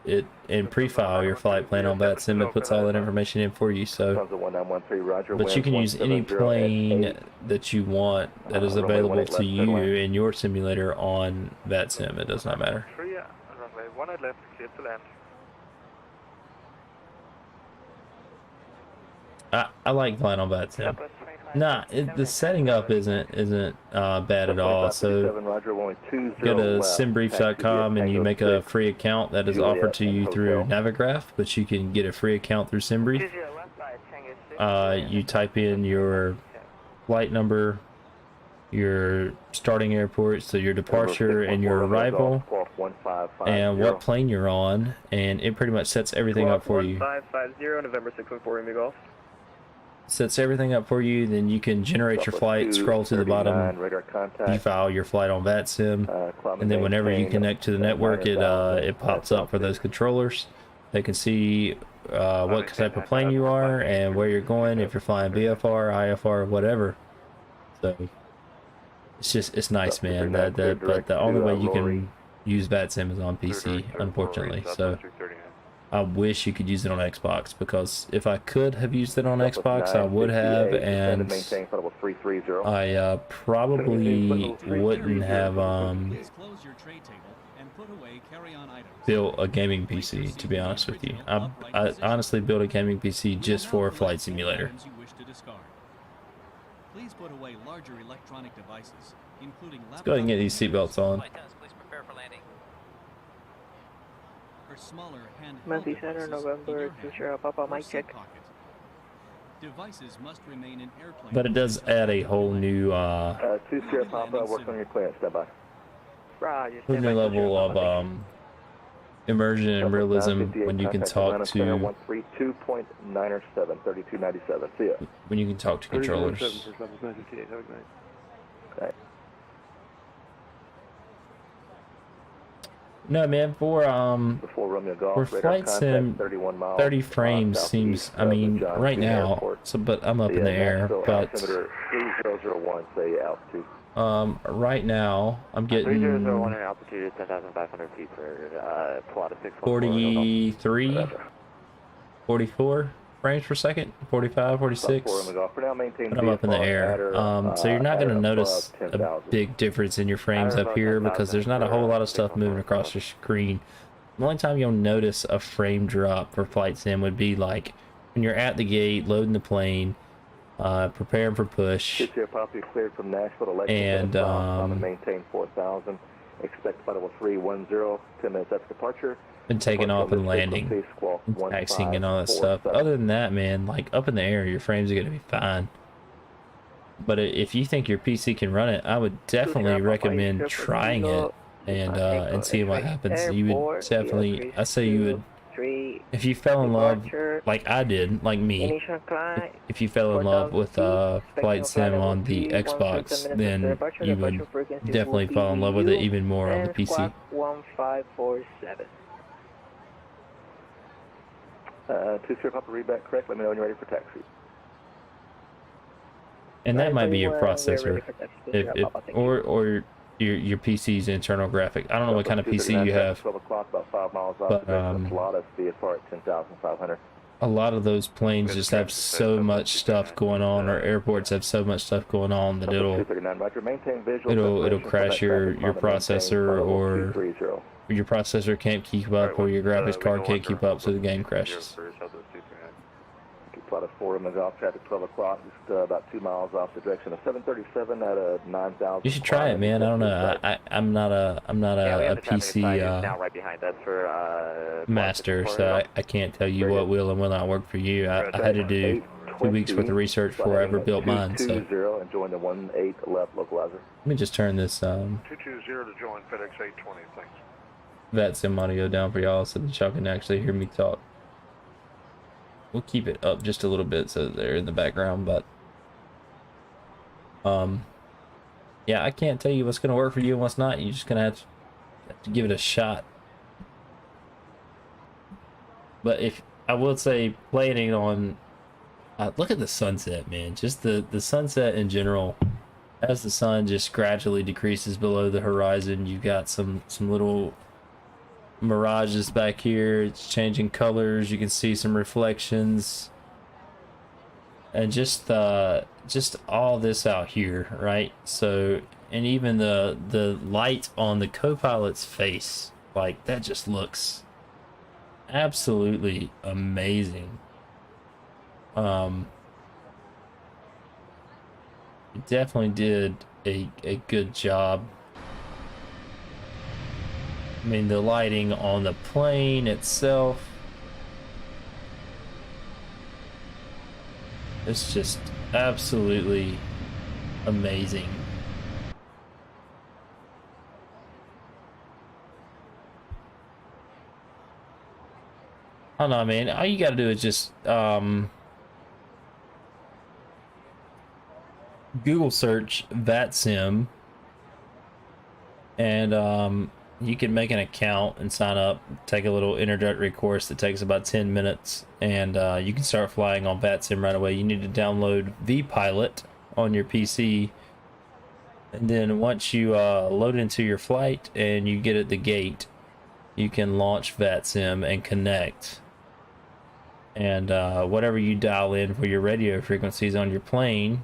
It in pre-file your flight plan on VATSIM. It puts all that information in for you. So, Lufthansa 1913, Roger. but you can use any plane that you want that is available to you in your simulator on VATSIM. It does not matter. Runway 18 left, clear to land. I like flying on VATSIM. Nah, the setting up isn't bad at all. So go to simbrief.com and you make a free account that is offered to you through Navigraph, but you can get a free account through SimBrief. You type in your flight number, your starting airport, so your departure and your arrival, and what plane you're on, and it pretty much sets everything up for you. 1550, November 614, Amy Golf. Sets everything up for you. Then you can generate your flight, scroll to the bottom, file your flight on VATSIM, and then whenever you connect to the network, it pops up for those controllers. They can see what type of plane you are and where you're going, if you're flying VFR, IFR, whatever. So it's nice, man. But the only way you can use VATSIM is on PC, unfortunately. So I wish you could use it on Xbox, because if I could have used it on Xbox, I would have, and I probably wouldn't have built a gaming PC, to be honest with you. I honestly built a gaming PC just for a flight simulator. Please put away larger electronic devices, including Let's go ahead and get these seatbelts on. Memphis Center, November 20, Papa, mic check. Devices must remain in airplane. But it does add a whole new 2-0 Papa, work on your clearance, stand by. whole new level of immersion and realism when you can talk to 132.97, 3297. See ya. When you can talk to controllers. Okay. No, man, for flight sim, 30 frames seems, I mean, right now, so, but I'm up in the air, but, right now, I'm getting 43, 44 frames per second, 45, 46, but I'm up in the air. So you're not going to notice a big difference in your frames up here because there's not a whole lot of stuff moving across your screen. The only time you'll notice a frame drop for flight sim would be like when you're at the gate, loading the plane, preparing for push, and maintain 4,000. Expect flight level 310, 10 minutes after departure. And taking off and landing, and taxiing and all that stuff. Other than that, man, like up in the air, your frames are going to be fine. But if you think your PC can run it, I would definitely recommend trying it and seeing what happens. You would definitely, I say you would, if you fell in love, like I did, like me, if you fell in love with Flight Sim on the Xbox, then you would definitely fall in love with it even more on the PC. 1547. 20 Papa, read back correct. Let me know when you're ready for taxi. And that might be your We're ready processor, for taxi. if, Yeah, if Papa, thank you. or your PC's internal graphic. I don't know what kind of PC you have, 12 o'clock, about 5 miles off but the direction of Florida, VFR at 10,500. a lot of those planes just have so much stuff going on, or airports have so much stuff going on that it'll crash your processor, or your processor can't keep up, or your graphics card can't keep up, so the game crashes. Flight of 4 in the Gulf, traffic 12 o'clock, just about 2 miles off the direction of 737 at a 9,000. You should try it, man. I don't know. I'm not a PC now right behind us for master, so I can't tell you what will and will not work for you. I had to do 2 weeks worth of research before I ever built mine. So and join the 18 left localizer. let me just turn this 220 to join FedEx 820, thanks. VATSIM audio down for y'all so that y'all can actually hear me talk. We'll keep it up just a little bit so that they're in the background, but yeah, I can't tell you what's gonna work for you and what's not. You're just gonna have to give it a shot. But if I will say, planning on look at the sunset, man. Just the sunset in general. As the sun just gradually decreases below the horizon, you've got some little mirages back here. It's changing colors. You can see some reflections, and just all this out here, right? So, and even the light on the co-pilot's face, like that just looks absolutely amazing. It definitely did a good job. I mean, the lighting on the plane itself, it's just absolutely amazing. I don't know, man. All you gotta do is just Google search VATSIM, and you can make an account and sign up, take a little introductory course that takes about 10 minutes, and you can start flying on VATSIM right away. You need to download vPilot on your PC, and then once you load into your flight and you get at the gate, you can launch VATSIM and connect. And whatever you dial in for your radio frequencies on your plane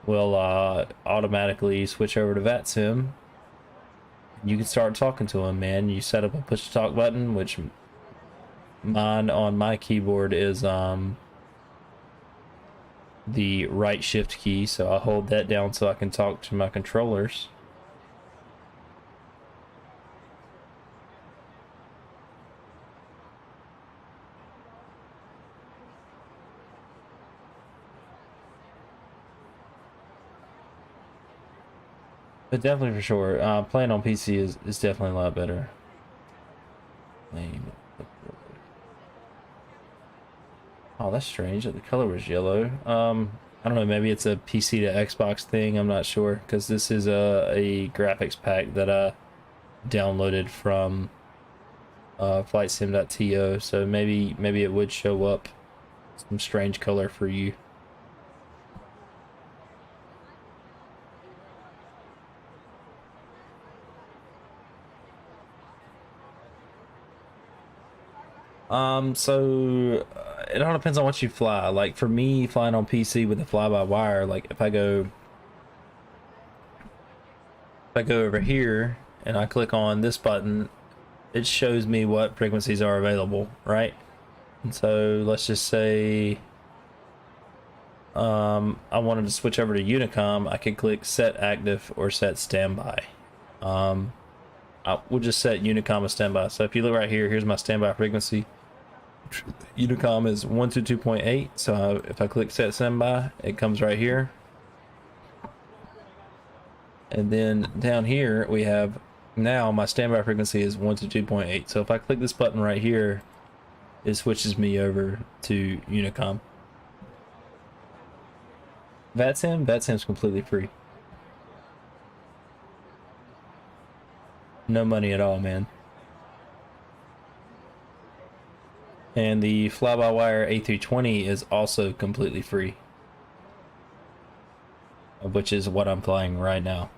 will automatically switch over to VATSIM. You can start talking to them, man. You set up a push to talk button, which mine on my keyboard is the right shift key, so I hold that down so I can talk to my controllers. But definitely for sure, playing on PC is definitely a lot better. Oh, that's strange that the color was yellow. I don't know, maybe it's a PC to Xbox thing, I'm not sure, because this is a graphics pack that I downloaded from flightsim.to, so maybe it would show up some strange color for you. So it all depends on what you fly. Like for me, flying on PC with the fly-by-wire, like if I go over here and I click on this button, it shows me what frequencies are available, right? And so let's just say I wanted to switch over to Unicom. I could click set active or set standby. We'll just set Unicom as standby. So if you look right here, here's my standby frequency. Unicom is 122.8, so if I click set standby, it comes right here. And then down here we have, now my standby frequency is 122.8, so if I click this button right here, it switches me over to Unicom. VATSIM's completely free. No money at all, man. And the fly-by-wire A320 is also completely free, which is what I'm flying right now.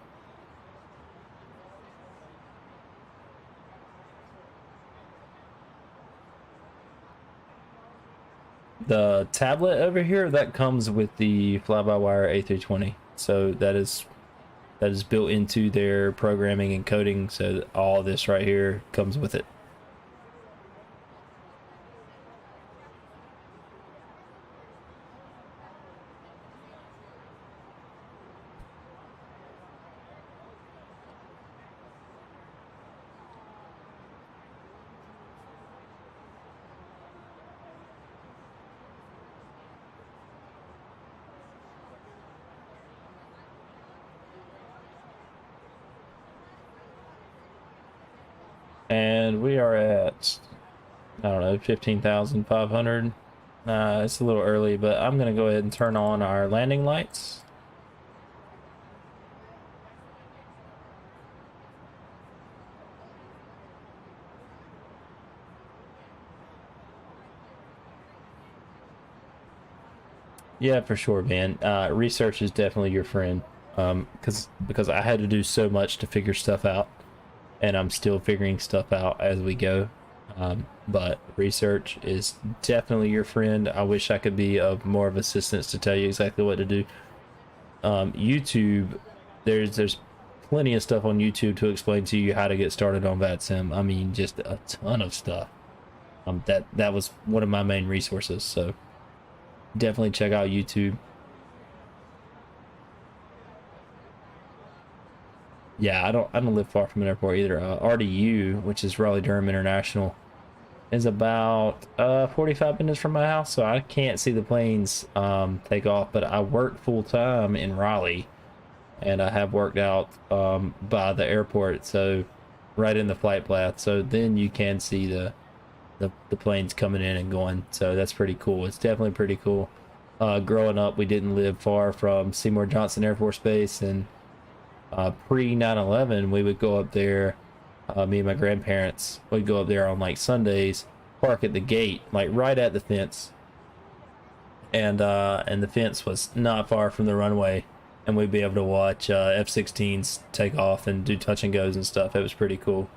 The tablet over here, that comes with the fly-by-wire A320, so that is built into their programming and coding, so all this right here comes with it. And we are at, I don't know, 15,500. It's a little early, but I'm going to go ahead and turn on our landing lights. Yeah, for sure, man. Research is definitely your friend. Because I had to do so much to figure stuff out, and I'm still figuring stuff out as we go. But research is definitely your friend. I wish I could be of more of assistance to tell you exactly what to do. YouTube, there's plenty of stuff on YouTube to explain to you how to get started on VATSIM. I mean, just a ton of stuff. That was one of my main resources, so definitely check out YouTube. Yeah, I don't live far from an airport either. RDU, which is Raleigh-Durham International, is about 45 minutes from my house, so I can't see the planes take off. But I work full time in Raleigh, and I have worked out by the airport, so right in the flight path. So then you can see the planes coming in and going. So that's pretty cool. It's definitely pretty cool. Growing up, we didn't live far from Seymour Johnson Air Force Base, and pre 9/11, we would go up there. Me and my grandparents would go up there on like Sundays, park at the gate, like right at the fence, and the fence was not far from the runway, and we'd be able to watch F-18s take off and do touch and goes and stuff. It was pretty cool.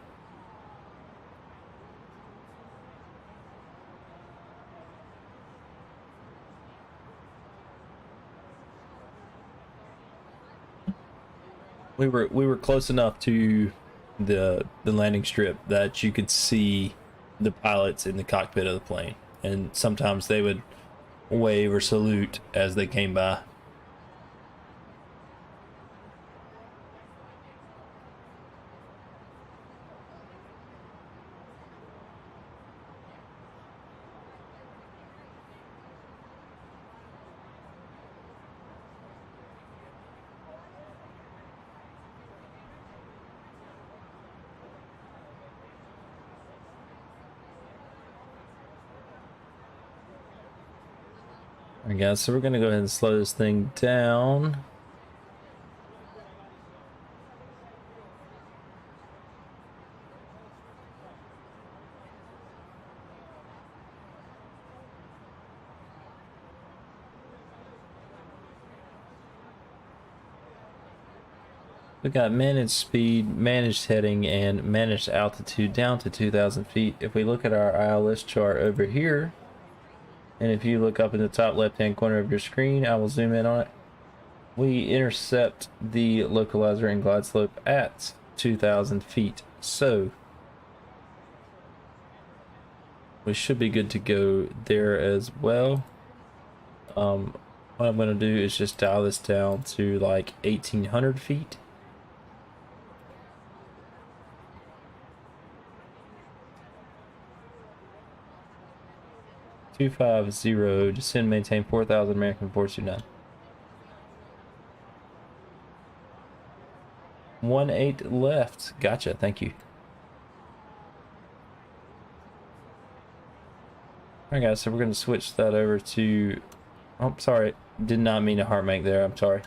We were close enough to the landing strip that you could see the pilots in the cockpit of the plane, and sometimes they would wave or salute as they came by. Alright guys, so we're gonna go ahead and slow this thing down. We got managed speed, managed heading, and managed altitude down to 2,000 feet. If we look at our ILS chart over here, and if you look up in the top left-hand corner of your screen, I will zoom in on it. We intercept the localizer and glide slope at 2,000 feet. So we should be good to go there as well. What I'm going to do is just dial this down to like 1,800 feet. .250, descend, maintain 4,000 American 429. 18 left. Gotcha, thank you. Alright guys, so we're going to switch that over to... Oh, sorry, did not mean to heart make there, I'm sorry.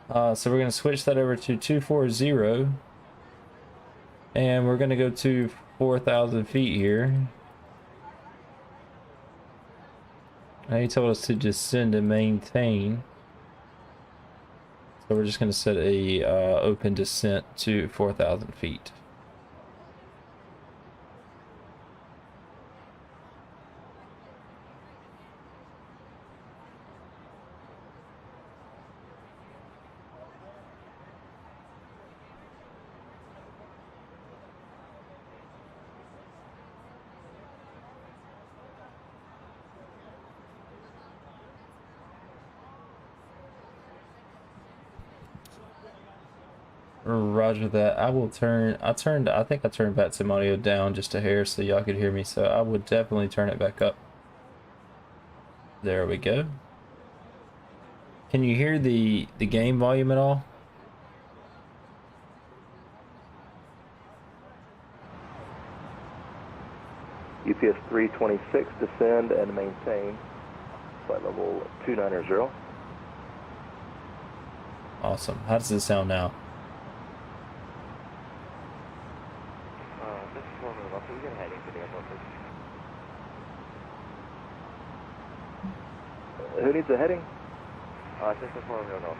So we're going to switch that over to 240. And we're going to go to 4,000 feet here. Now he told us to descend and maintain. So we're just going to set a open descent to 4,000 feet. Roger that. I think I turned VATSIM audio down just a hair so y'all could hear me, so I would definitely turn it back up. There we go. Can you hear the game volume at all? UPS 326, descend and maintain flight level 290. Awesome. How does it sound now? This is Norman Russell. We're heading to the airport, please. Who needs a heading? This is Norman Russell.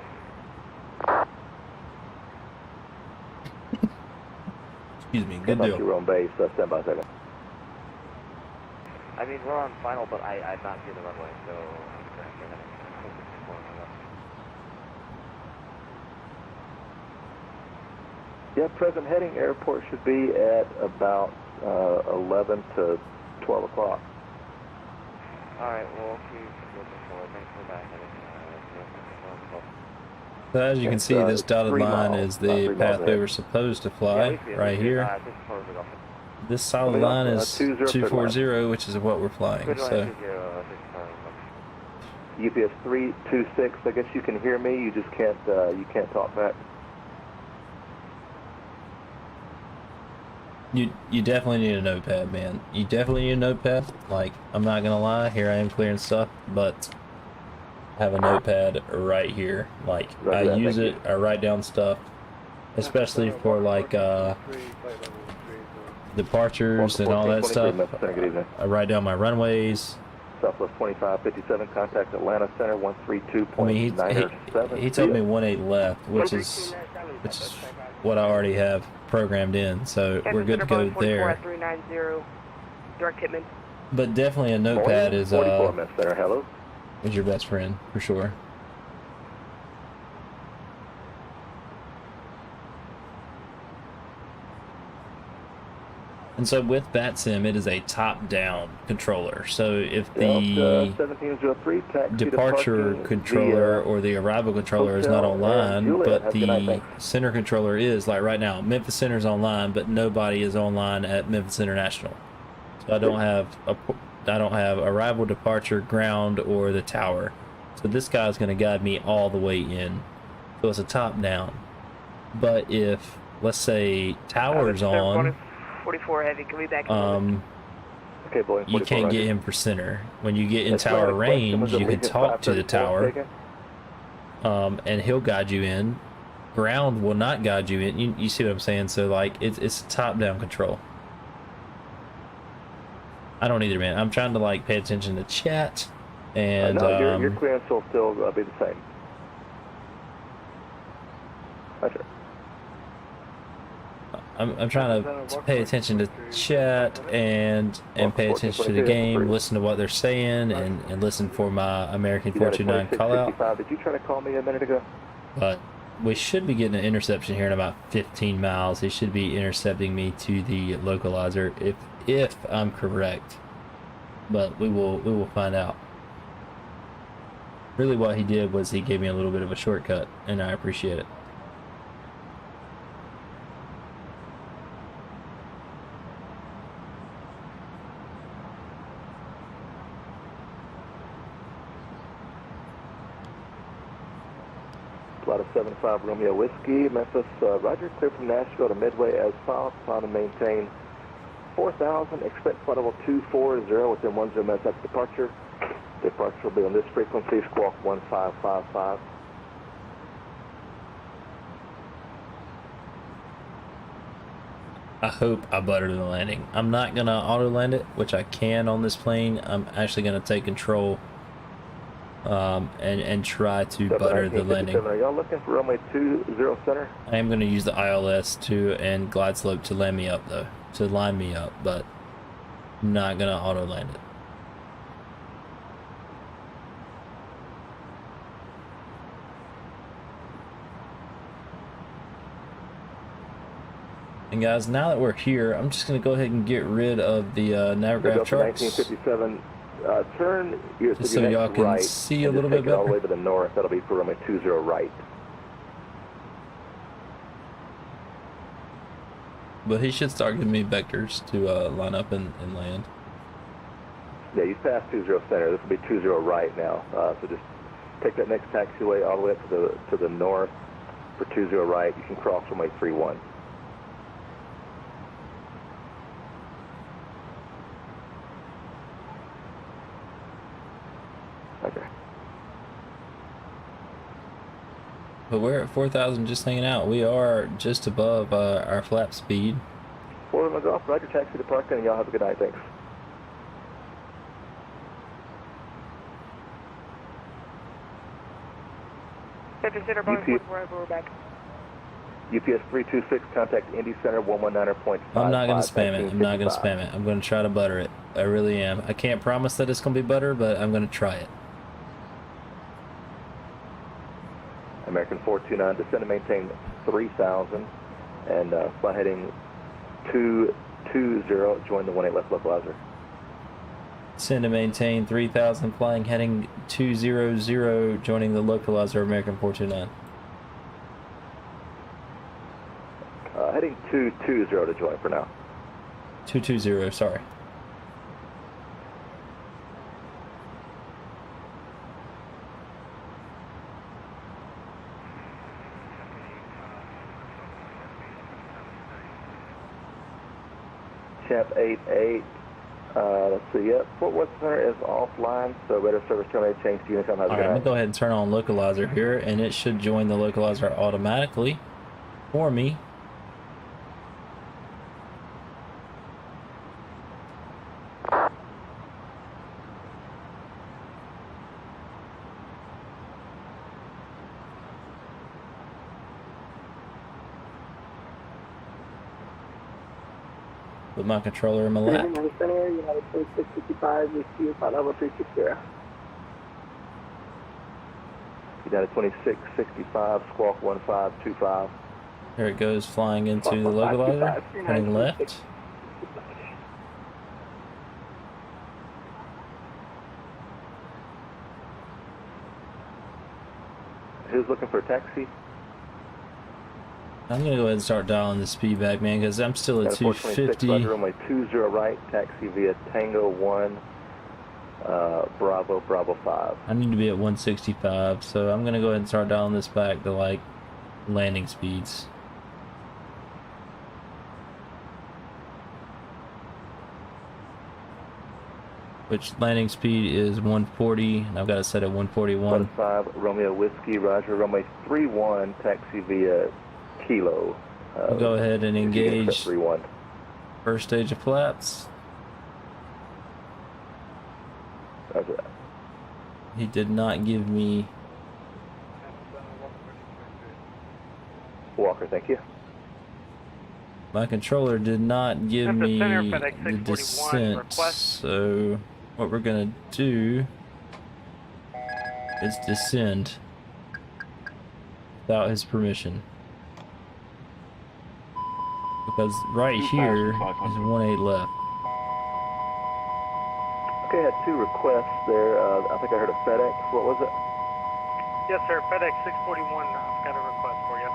Excuse me, good deal. You were on base, stand by second. I mean, we're on final, but I've not seen the runway, so I'm currently heading. I think this is Norman Russell. Yeah, present heading airport should be at about 11 to 12 o'clock. Alright, we'll keep looking forward. Thanks for that heading. So as you can see, this dotted line is the path we were supposed to fly right here. This solid line is 240, which is what we're flying. So UPS 326. I guess you can hear me. You just can't talk back. You definitely need a notepad, man. You definitely need a notepad. Like, I'm not gonna lie, here I am clearing stuff, but I have a notepad right here. Like, I use it, I write down stuff, especially for like departures and all that stuff. I write down my runways. Southwest 2557, contact Atlanta Center 132.97. I mean, he told me 18 left, which is what I already have programmed in, so we're good to go there. 390, direct hitman. But definitely a notepad is hello. Is your best friend for sure. And so with VATSIM, it is a top-down controller. So if the departure controller or the arrival controller is not online, but the center controller is, like right now, Memphis Center is online, but nobody is online at Memphis International. So I don't have arrival, departure, ground, or the tower. So this guy's going to guide me all the way in. So it's a top-down. But if, let's say, tower's on, 44 heavy, can we back okay, boy, you can't get him for center. When you get in tower range, you can talk to the tower, and he'll guide you in. Ground will not guide you in. You see what I'm saying? So like, it's top-down control. I don't either, man. I'm trying to like pay attention to chat, and no, your clearance will still be the same. Sure. I'm trying to pay attention to chat and pay attention to the game, listen to what they're saying, and listen for my American 429 call out. Did you try to call me a minute ago? But we should be getting an interception here in about 15 miles. He should be intercepting me to the localizer if I'm correct. But we will find out. Really what he did was he gave me a little bit of a shortcut, and I appreciate it. Flight of 75 Romeo Whiskey, Memphis, Roger, clear from Nashville to Midway as filed. Plan to maintain 4,000, expect flight level 240 within 10 minutes after departure. Departure will be on this frequency, squawk 1555. I hope I buttered the landing. I'm not gonna auto land it, which I can on this plane. I'm actually gonna take control and try to butter the landing. Are y'all looking for runway 20 center? I am going to use the ILS to and glide slope to land me up though, to line me up, but I'm not going to auto land it. And guys, now that we're here, I'm just going to go ahead and get rid of the Navigraph charts. 1957. Turn your just so y'all can right, see a little bit better. All the way to the north. That'll be for runway 20 right. But he should start giving me vectors to line up and land. Yeah, you passed 20 center. This will be 20 right now. So just take that next taxiway all the way up to the north for 20 right. You can cross runway 31. Okay. But we're at 4,000 just hanging out. We are just above our flap speed. Forward and off, roger, taxi to park, and y'all have a good night, thanks. We're back. UPS 326, contact Indy Center 119.5. I'm not going to spam it. I'm not going to spam it. I'm going to try to butter it. I really am. I can't promise that it's going to be butter, but I'm going to try it. American 429, descend and maintain 3,000 and fly heading 220, join the 18 left localizer. Descend and maintain 3,000, flying heading 200, joining the localizer American 429. Heading 220 to join for now. 220, sorry. Champ 88, let's see, yep, Fort Worth Center is offline, so radar service terminated, change to Unicom. Alright, I'm going to go ahead and turn on localizer here, and it should join the localizer automatically for me. With my controller in my lap. Center, United 2655, with you, flight level 360. United 2665, squawk 1525. There it goes, flying into the localizer, turning left. Who's looking for a taxi? I'm gonna go ahead and start dialing the speed back, man, because I'm still at 250. Runway 20 right, taxi via Tango 1, Bravo 5. I need to be at 165, so I'm gonna go ahead and start dialing this back to like landing speeds. Which landing speed is 140, and I've got it set at 141. 5 Romeo Whiskey, roger, runway 31, taxi via Kilo. We'll go ahead and engage 31. First stage of flaps. Roger that. He did not give me... Walker, thank you. My controller did not give me the descent, so what we're gonna do is descend without his permission. Because right here is 18 left. Okay, I had 2 requests there. I think I heard a FedEx. What was it? Yes, sir. FedEx 641. I've got a request for you.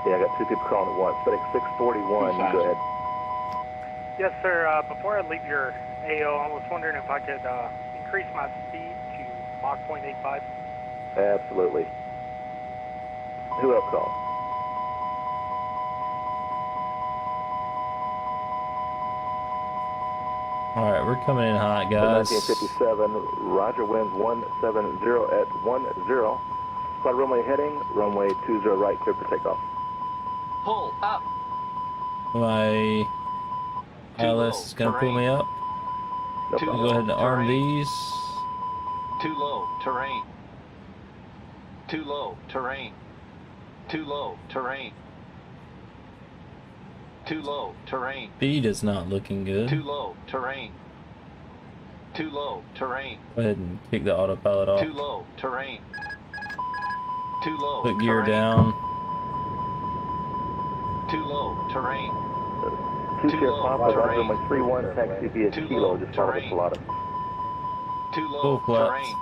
Yeah, I got 2 people calling at once. FedEx 641, you go ahead. Yes, sir. Before I leave your AO, I was wondering if I could increase my speed to Mach 0.85. Absolutely. Who else called? Alright, we're coming in hot, guys. 1957, Roger, winds 170 at 10. Flight runway heading, runway 20 right, clear for takeoff. Pull up. My ILS is going to pull me up. No We'll go ahead and arm these. Too low, terrain. Too low, terrain. Too low, terrain. Too low, terrain. Speed is not looking good. Too low, terrain. Too low, terrain. Go ahead and kick the autopilot off. Too low, terrain. Too low, Put gear terrain. down. Too low, terrain. 2 Papa, runway 31, taxi via Kilo, just follow the Pilata. Too low, Full flaps. terrain.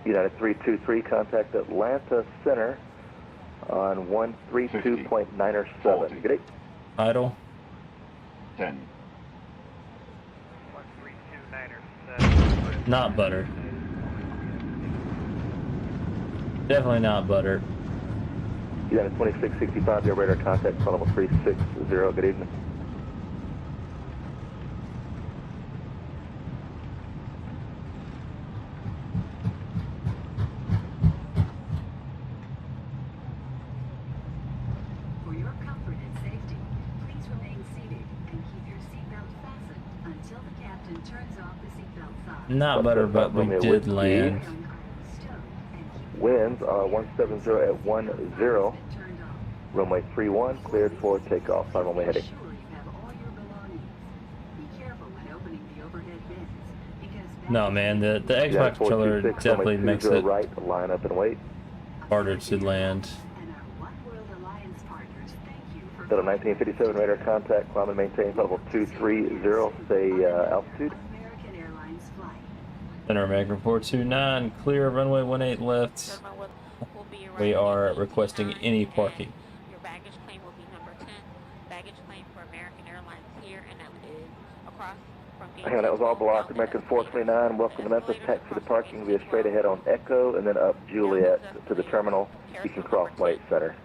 United 323, contact Atlanta Center on 132.907. Good day. Idle. 10. 132.907. Not butter. Definitely not butter. United 2665, your radar contact, call level 360. Good evening. For your comfort and safety, please remain seated and keep your seatbelt fastened until the captain turns off the seatbelt sign. Not butter, but we did land. Winds are 170 at 10. Runway 31, cleared for takeoff. Flight runway heading. No, man, the Xbox controller definitely makes it right, line up and wait. harder to land. Delta 1957 radar contact, climb and maintain level 230, say altitude. Center American 429, clear runway 18 left. We are requesting any parking. Your baggage claim will be number 10. Baggage claim for American Airlines here, and that is across from gate. Hang on, that was all blocked. American 429, welcome to Memphis. Taxi to parking via straight ahead on Echo and then up Juliet to the terminal. You can cross 18 Center.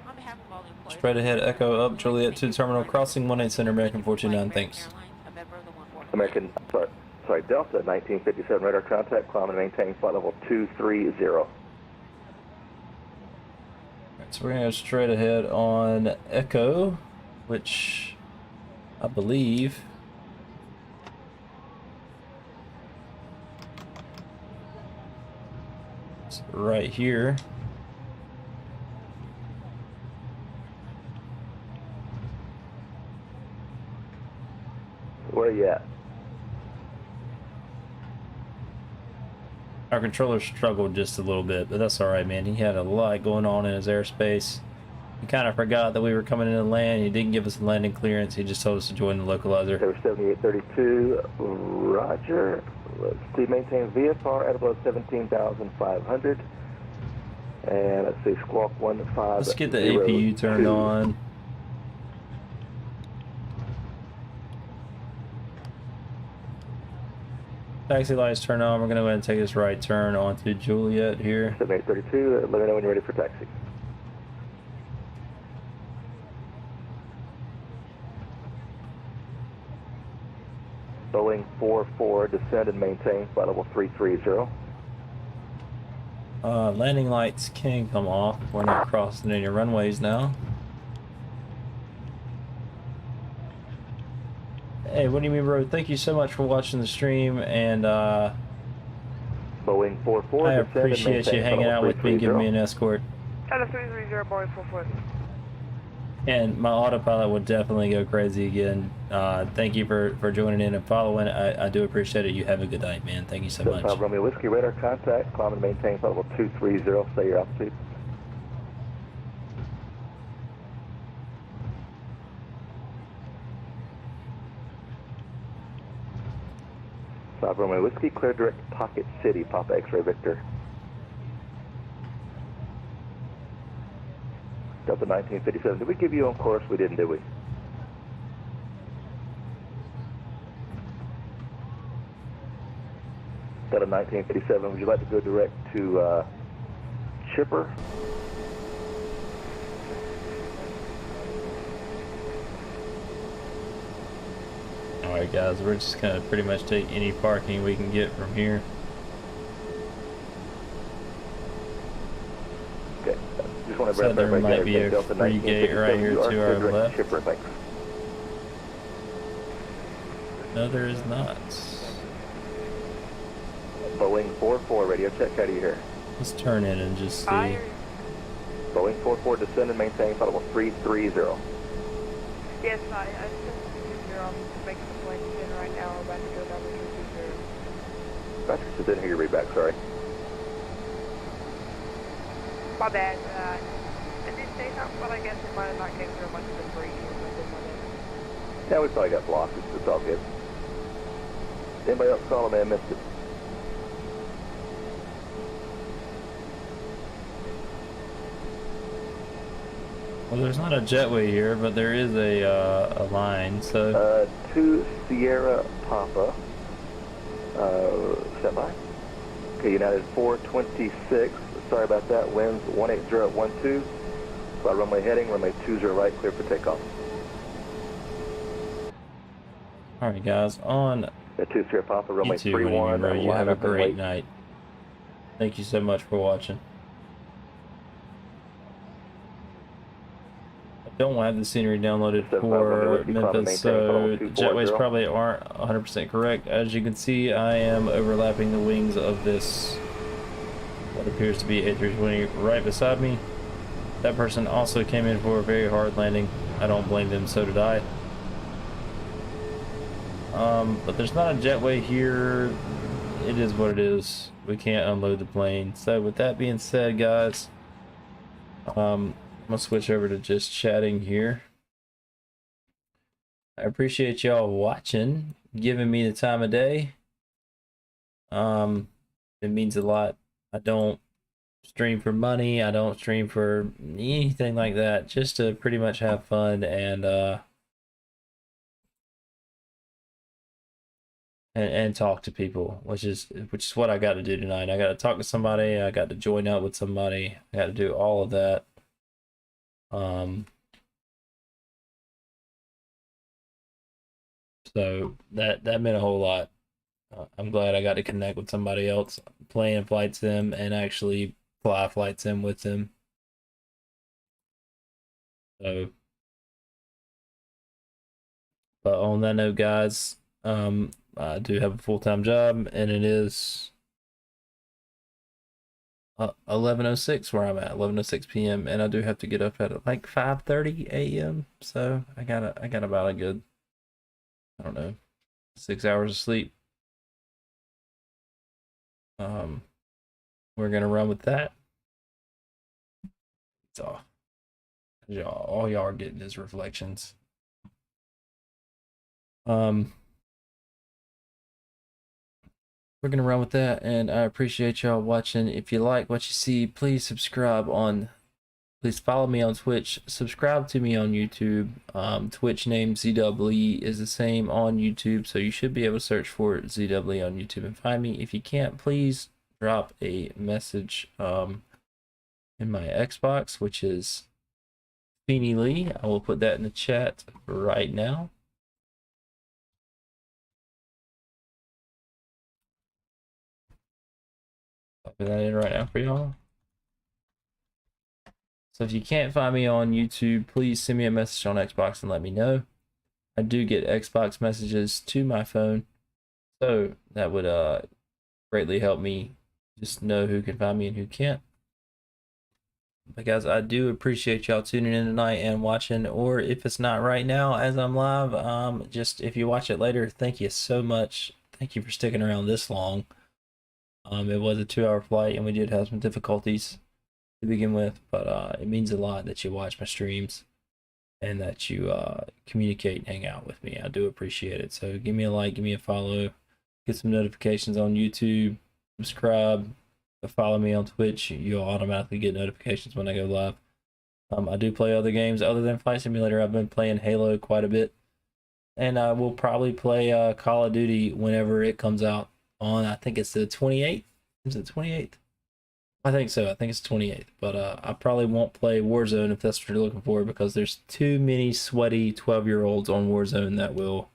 Straight ahead, Echo up Juliet to terminal, crossing 18 Center, American 429, thanks. American, sorry, Delta 1957 radar contact, climb and maintain flight level 230. So we're going to go straight ahead on Echo, which I believe is right here. Where are you at? Our controller struggled just a little bit, but that's alright, man. He had a lot going on in his airspace. He kind of forgot that we were coming in to land. He didn't give us a landing clearance. He just told us to join the localizer. 7832, roger. Let's see, maintain VFR at above 17,500. And let's see, squawk 15. Let's get the APU turned on. Taxi lights turn on. We're going to go ahead and take this right turn onto Juliet here. 7832, let me know when you're ready for taxi. Boeing 44, descend and maintain flight level 330. Landing lights can come off. We're not crossing any runways now. Hey, what do you mean, bro? Thank you so much for watching the stream, and Boeing 44, I appreciate you hanging out with me and giving me an escort. Delta 330, Boeing 44. And my autopilot would definitely go crazy again. Thank you for joining in and following. I do appreciate it. You have a good night, man. Thank you so much. Romeo Whiskey radar contact, climb and maintain flight level 230, say your altitude. South Romeo Whiskey, clear direct Pocket City, Papa X-Ray Victor. Delta 1957, did we give you on course? We didn't, did we? Delta 1957, would you like to go direct to Chipper? Alright guys, we're just gonna pretty much take any parking we can get from here. Okay, just want to So there might be a free gate right here to our left. Chipper, thanks. No, there is not. Boeing 44, radio check, how do you hear? Let's turn in and just see. Boeing 44, descend and maintain flight level 330. Yes, I just I'm making the plane in right now. We're about to go down to 320. Patrick, didn't hear your readback, sorry. My bad. I did say something, but I guess it might have not came through much of the breeze or something like that. Yeah, we probably got blocked. It's all good. Anybody else call them? I missed it. Well, there's not a jetway here, but there is a line. So. To Sierra Papa. Stand by. Okay, United 426. Sorry about that. Winds 18012. Fly runway heading, runway 20 right, clear for takeoff. Alright, guys, on The 2 Sierra Papa, runway YouTube, 31. you have a line up and great wait. night. Thank you so much for watching. I don't have the scenery downloaded for Memphis, so the jetways probably aren't 100% correct. As you can see, I am overlapping the wings of this, what appears to be A320 right beside me. That person also came in for a very hard landing. I don't blame them, so did I. But there's not a jetway here. It is what it is. We can't unload the plane. So with that being said, guys, I'm gonna switch over to just chatting here. I appreciate y'all watching, giving me the time of day. It means a lot. I don't stream for money. I don't stream for anything like that. Just to pretty much have fun and talk to people, which is what I got to do tonight. I got to talk to somebody. I got to join up with somebody. I got to do all of that. So that meant a whole lot. I'm glad I got to connect with somebody else, playing flight sim and actually fly flight sim with them. So, but on that note, guys, I do have a full-time job, and it is 11:06 where I'm at, 11:06 p.m. and I do have to get up at like 5:30 a.m. So I got about a good, I don't know, 6 hours of sleep. We're gonna run with that. It's off. All y'all are getting is reflections. We're gonna run with that, and I appreciate y'all watching. If you like what you see, please please follow me on Twitch, subscribe to me on YouTube. Twitch name ZWE is the same on YouTube, so you should be able to search for ZWE on YouTube and find me. If you can't, please drop a message in my Xbox, which is Feeny Lee. I will put that in the chat right now. Put that in right now for y'all. So if you can't find me on YouTube, please send me a message on Xbox and let me know. I do get Xbox messages to my phone, so that would greatly help me just know who can find me and who can't. But guys, I do appreciate y'all tuning in tonight and watching, or if it's not right now as I'm live, just if you watch it later, thank you so much. Thank you for sticking around this long. It was a 2-hour flight and we did have some difficulties to begin with, but it means a lot that you watch my streams and that you communicate and hang out with me. I do appreciate it. So give me a like, give me a follow, get some notifications on YouTube, subscribe, follow me on Twitch. You'll automatically get notifications when I go live. I do play other games other than Flight Simulator. I've been playing Halo quite a bit, and I will probably play Call of Duty whenever it comes out on, I think it's the 28th. Is it 28th? I think so. I think it's 28th. But I probably won't play Warzone if that's what you're looking for, because there's too many sweaty 12-year-olds on Warzone that will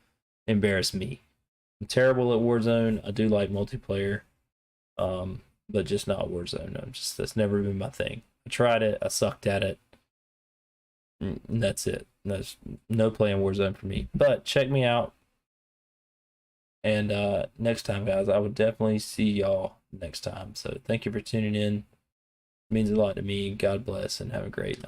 embarrass me. I'm terrible at Warzone. I do like multiplayer, but just not Warzone. That's never been my thing. I tried it. I sucked at it. And that's it. There's no playing Warzone for me. But check me out And next time, guys, I will definitely see y'all next time. So thank you for tuning in. It means a lot to me. God bless and have a great night.